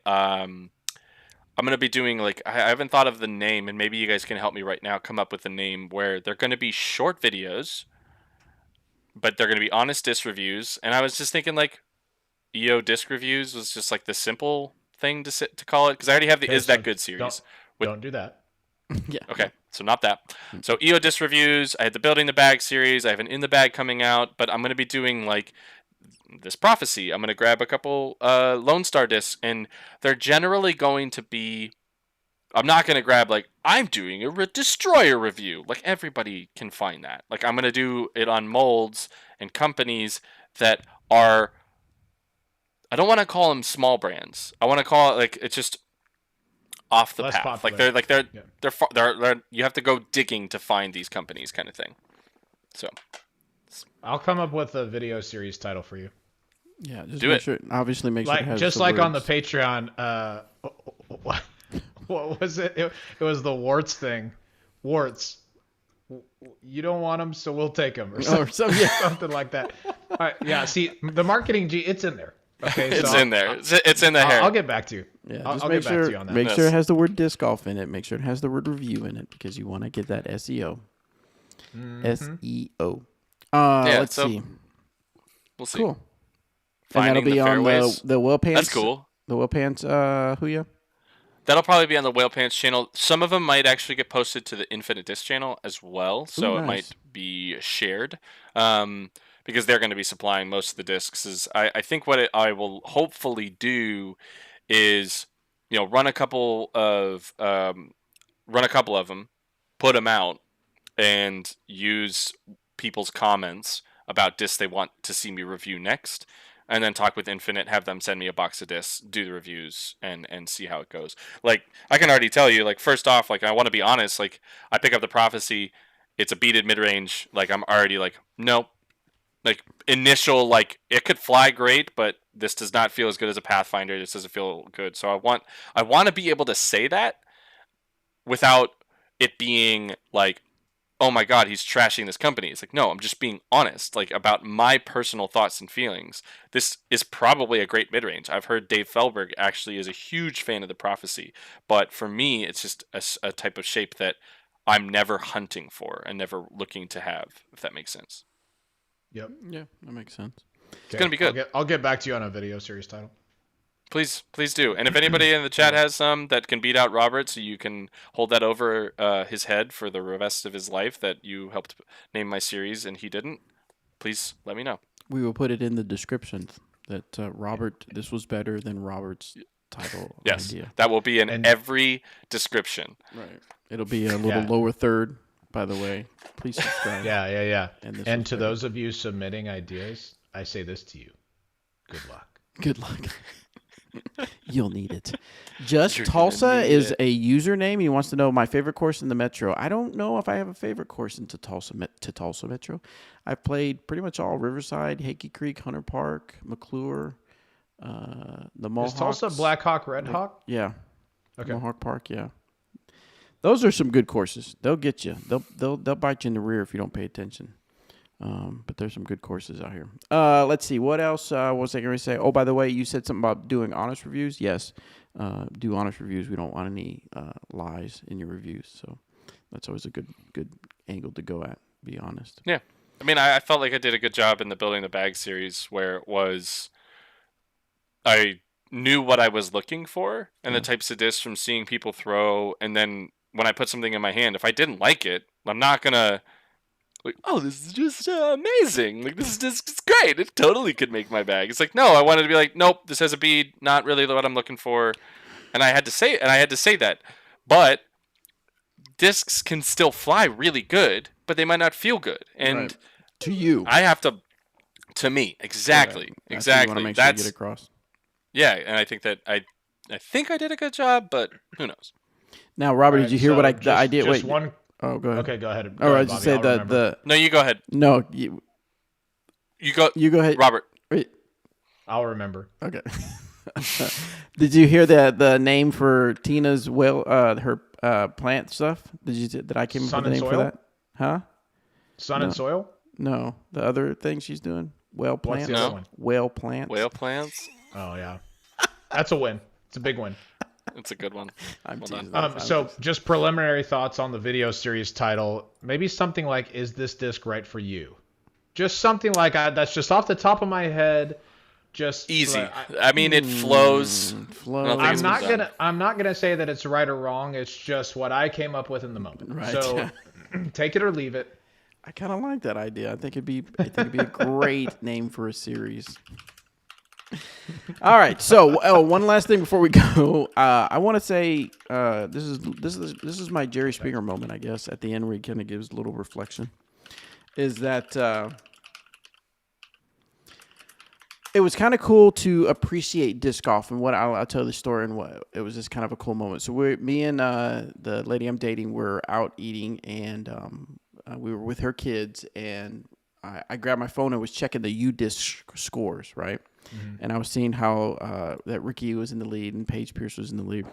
Speaker 2: I'm going to be doing, like, I haven't thought of the name, and maybe you guys can help me right now come up with a name, where they're going to be short videos, but they're going to be honest disc reviews. And I was just thinking, like, EO disc reviews was just like the simple thing to call it, because I already have the
Speaker 3: Okay,
Speaker 2: Is
Speaker 3: so
Speaker 2: That Good series.
Speaker 3: Don't do that.
Speaker 1: Yeah.
Speaker 2: Okay, so not that. So EO disc reviews, I had the Building the Bag series, I have an In the Bag coming out, but I'm going to be doing, like, this Prophecy. I'm going to grab a couple Lone Star discs, and they're generally going to be, I'm not going to grab, like, I'm doing a Destroyer review. Like, everybody can find that. Like, I'm going to do it on molds and companies that are, I don't want to call them small brands. I want to call it, like, it's just off the
Speaker 3: Less
Speaker 2: path.
Speaker 3: popular. Yeah.
Speaker 2: They're you have to go digging to find these companies, kind of thing. So
Speaker 3: I'll come up with a video series title for you.
Speaker 1: Yeah, just
Speaker 2: Do
Speaker 1: make
Speaker 2: it.
Speaker 1: sure. Obviously, make sure. it
Speaker 3: Like
Speaker 1: has
Speaker 3: just
Speaker 1: the
Speaker 3: like on the
Speaker 1: words.
Speaker 3: Patreon. What was it? It was the warts thing. Warts. You don't want them, so we'll take them, or something,
Speaker 1: yeah.
Speaker 3: something like that. All right, yeah. See, the marketing it's in there. Okay,
Speaker 2: it's
Speaker 3: so
Speaker 2: in there. It's in the hair.
Speaker 3: I'll get back to you.
Speaker 1: Yeah,
Speaker 3: I'll
Speaker 1: just
Speaker 3: get
Speaker 1: make
Speaker 3: back
Speaker 1: sure
Speaker 3: to you on that.
Speaker 1: make
Speaker 2: Yes.
Speaker 1: sure it has the word disc golf in it. Make sure it has the word review in it, because you want to get that SEO. SEO. Let's
Speaker 2: so
Speaker 1: see.
Speaker 2: We'll see.
Speaker 1: Cool. And
Speaker 2: Finding
Speaker 1: that'll be
Speaker 2: the
Speaker 1: on
Speaker 2: fairways.
Speaker 1: the Well Pants.
Speaker 2: That's cool.
Speaker 1: The Well Pants. Who ya?
Speaker 2: That'll probably be on the Whale Pants channel. Some of them might actually get posted to the Infinite Disc channel as well, so
Speaker 1: Ooh,
Speaker 2: it
Speaker 1: nice.
Speaker 2: might be shared. Because they're going to be supplying most of the discs. I think what I will hopefully do is, run a couple of them, put them out, and use people's comments about discs they want to see me review next, and then talk with Infinite, have them send me a box of discs, do the reviews, and see how it goes. Like, I can already tell you, like, first off, like, I want to be honest, like, I pick up the Prophecy, it's a beaded mid-range, like, I'm already like, nope. Like, initial, like, it could fly great, but this does not feel as good as a Pathfinder, this doesn't feel good. So I want to be able to say that without it being like, oh my god, he's trashing this company. It's like, no, I'm just being honest, like, about my personal thoughts and feelings. This is probably a great mid-range. I've heard Dave Feldberg actually is a huge fan of the Prophecy, but for me, it's just a type of shape that I'm never hunting for and never looking to have, if that makes sense.
Speaker 3: Yep.
Speaker 1: Yeah, that makes sense.
Speaker 3: It's
Speaker 2: gonna be good.
Speaker 3: I'll get back to you on a video series title.
Speaker 2: Please do. And if anybody in the chat has some that can beat out Robert, so you can hold that over his head for the rest of his life, that you helped name my series and he didn't, please let me know.
Speaker 1: We will put it in the description that Robert, this was better than Robert's title
Speaker 2: Yes,
Speaker 1: idea.
Speaker 2: that will be in every description.
Speaker 1: Right. It'll be a little lower third, by the way. Please subscribe.
Speaker 3: Yeah. And to
Speaker 1: better.
Speaker 3: those of you submitting ideas, I say this to you. Good luck.
Speaker 1: Good luck. You'll need it. Just
Speaker 2: You're gonna
Speaker 1: Tulsa
Speaker 2: need
Speaker 1: is
Speaker 2: it.
Speaker 1: a username. He wants to know my favorite course in the Metro. I don't know if I have a favorite course into Tulsa Metro. I've played pretty much all Riverside, Hakey Creek, Hunter Park, McClure, the Mohawks.
Speaker 3: Is Tulsa Black Hawk, Red Hawk?
Speaker 1: Yeah.
Speaker 3: Okay.
Speaker 1: Mohawk Park, yeah. Those are some good courses. They'll get you. They'll bite you in the rear if you don't pay attention. But there's some good courses out here. Let's see. What else was I going to say? Oh, by the way, you said something about doing honest reviews. Yes. Do honest reviews. We don't want any lies in your reviews. So that's always a good angle to go at. Be honest.
Speaker 2: Yeah. I mean, I felt like I did a good job in the Building the Bag series, where it was, I knew what I was looking for and the types of discs from seeing people throw. And then when I put something in my hand, if I didn't like it, I'm not going to, like, oh, this is just amazing. Like, this is just, it's great. It totally could make my bag. It's like, no, I wanted to be like, nope, this has a bead, not really what I'm looking for. And I had to say that. But discs can still fly really good, but they might not feel good. And
Speaker 1: Right. To you.
Speaker 2: I have to me, exactly.
Speaker 1: That's what you
Speaker 2: Exactly.
Speaker 1: want to make sure you get across.
Speaker 2: Yeah, and I think that I think I did a good job, but who knows?
Speaker 1: Now, Robert,
Speaker 3: All
Speaker 1: did you
Speaker 3: right,
Speaker 1: hear what
Speaker 3: so
Speaker 1: the idea?
Speaker 3: Just
Speaker 1: Wait.
Speaker 3: one.
Speaker 1: Oh, go ahead.
Speaker 3: Okay, go ahead.
Speaker 1: All right,
Speaker 3: Bobby,
Speaker 1: just say
Speaker 3: I'll
Speaker 1: that
Speaker 3: remember.
Speaker 2: No, you go ahead.
Speaker 1: no.
Speaker 2: You go,
Speaker 1: You go ahead.
Speaker 2: Robert.
Speaker 1: Wait.
Speaker 3: I'll remember.
Speaker 1: Okay. Did you hear the name for Tina's her plant stuff? Did I came up
Speaker 3: Sun
Speaker 1: with the
Speaker 3: and
Speaker 1: name for
Speaker 3: Soil?
Speaker 1: that? Huh?
Speaker 3: Sun and Soil?
Speaker 1: No, the other thing she's doing. Whale
Speaker 3: What's
Speaker 1: plants.
Speaker 3: the
Speaker 2: No.
Speaker 3: other one?
Speaker 1: Whale plants.
Speaker 2: Whale plants.
Speaker 3: Oh, yeah. That's a win. It's a big win.
Speaker 2: It's a good one.
Speaker 1: I'm
Speaker 2: Well
Speaker 1: teasing.
Speaker 2: done.
Speaker 3: So just preliminary thoughts on the video series title. Maybe something like, is this disc right for you? Just something like that's just off the top of my head. Just
Speaker 2: Easy. I mean, it flows.
Speaker 1: Flow.
Speaker 2: I don't think
Speaker 3: I'm
Speaker 2: it's
Speaker 3: not
Speaker 2: been done.
Speaker 3: I'm not gonna say that it's right or wrong. It's just what I came up with in the moment.
Speaker 1: Right.
Speaker 3: So take it or leave it.
Speaker 1: I kind of like that idea. I think it'd be a great name for a series. All right. So, one last thing before we go. I want to say this is my Jerry Springer moment, I guess. At the end, where he kind of gives a little reflection, is that it was kind of cool to appreciate disc golf, and what I'll tell the story, and what it was just kind of a cool moment. So me and the lady I'm dating were out eating, and we were with her kids, and I grabbed my phone and was checking the UDisc scores, right? Mm-hmm. And I was seeing how that Ricky was in the lead and Paige Pierce was in the lead.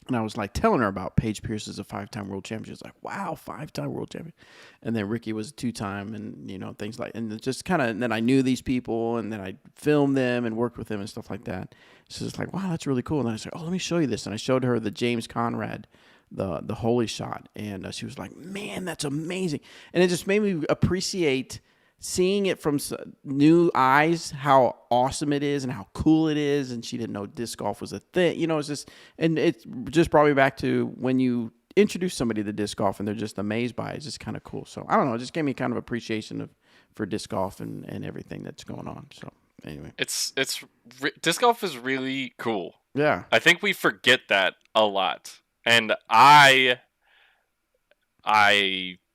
Speaker 1: And I was like telling her about Paige Pierce as a 5-time world champion. She was like, wow, 5-time world champion. And then Ricky was a 2-time, and things like, and it just kind of, and then I knew these people, and then I filmed them and worked with them and stuff like that. So it's like, wow, that's really cool. And then I said, oh, let me show you this. And I showed her the James Conrad, the Holy Shot. And she was like, man, that's amazing. And it just made me appreciate seeing it from new eyes, how awesome it is and how cool it is. And she didn't know disc golf was a thing. You know, it's just, and it just brought me back to when you introduce somebody to disc golf and they're just amazed by it. It's just kind of cool. So I don't know. It just gave me kind of appreciation for disc golf and everything that's going on. So anyway,
Speaker 2: disc golf is really cool.
Speaker 1: yeah.
Speaker 2: I think we forget that a lot. And I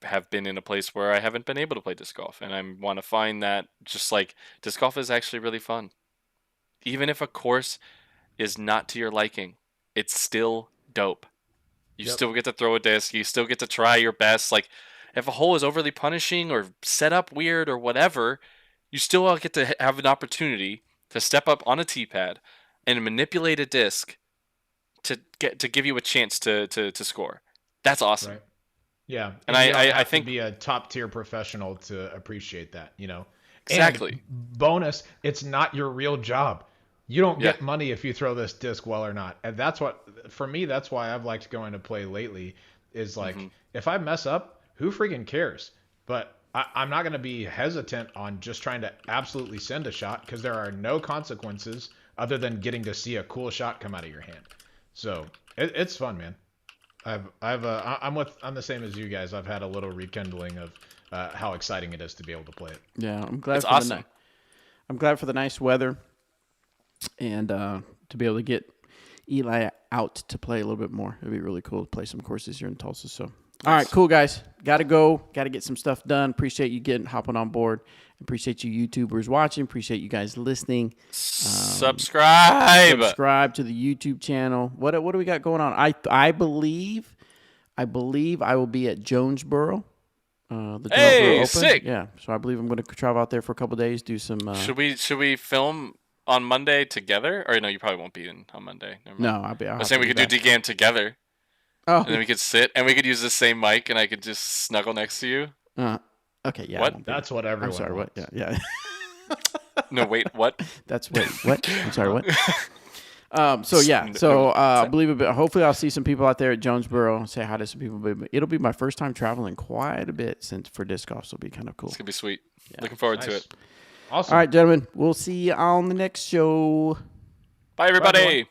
Speaker 2: have been in a place where I haven't been able to play disc golf, and I want to find that just like disc golf is actually really fun. Even if a course is not to your liking, it's still dope. You still get to throw a disc, you still get to try your best. Like if a hole is overly punishing or set up weird or whatever, you still get to have an opportunity to step up on a tee pad and manipulate a disc to give you a chance to score. That's awesome.
Speaker 3: Right. Yeah,
Speaker 2: And
Speaker 3: you don't
Speaker 2: I
Speaker 3: have
Speaker 2: think
Speaker 3: to be a top tier professional to appreciate that.
Speaker 2: exactly.
Speaker 3: And bonus, it's not your real job. You don't get money if you throw this disc well or not. And that's what, for me, that's why I've liked going to play lately. Is like if I mess up, who freaking cares? But I'm not going to be hesitant on just trying to absolutely send a shot because there are no consequences other than getting to see a cool shot come out of your hand. So it's fun, man. I'm the same as you guys. I've had a little rekindling of how exciting it is to be able to play it.
Speaker 1: Yeah, I'm glad.
Speaker 2: It's awesome.
Speaker 1: I'm glad for the nice weather, and to be able to get Eli out to play a little bit more. It'd be really cool to play some courses here in Tulsa. So, all right, cool guys. Got to go. Got to get some stuff done. Appreciate you hopping on board. Appreciate you YouTubers watching. Appreciate you guys listening.
Speaker 2: Subscribe
Speaker 1: to the YouTube channel. What do we got going on? I believe I will be at Jonesboro. The Jonesboro Open.
Speaker 2: Sick.
Speaker 1: Yeah, so I believe I'm going to travel out there for a couple of days, do some.
Speaker 2: Should we film on Monday together? Or no, you probably won't be in on Monday. Never mind.
Speaker 1: No, I'll be.
Speaker 2: I was saying we could do DGAM together.
Speaker 1: Oh,
Speaker 2: And then we could sit and we could use the same mic and I could just snuggle next to you.
Speaker 1: okay, yeah.
Speaker 2: What?
Speaker 3: That's what everyone.
Speaker 1: I'm sorry.
Speaker 3: wants.
Speaker 1: What? Yeah.
Speaker 2: No, wait, what?
Speaker 1: That's what? I'm sorry. What? I believe hopefully I'll see some people out there at Jonesboro. Say hi to some people. But it'll be my first time traveling quite a bit for disc golf, so it'll be kind of cool.
Speaker 2: It's gonna be sweet. Looking forward to it.
Speaker 3: Awesome.
Speaker 1: All right, gentlemen. We'll see you on the next show.
Speaker 2: Bye, everybody.
Speaker 3: Bye, everyone.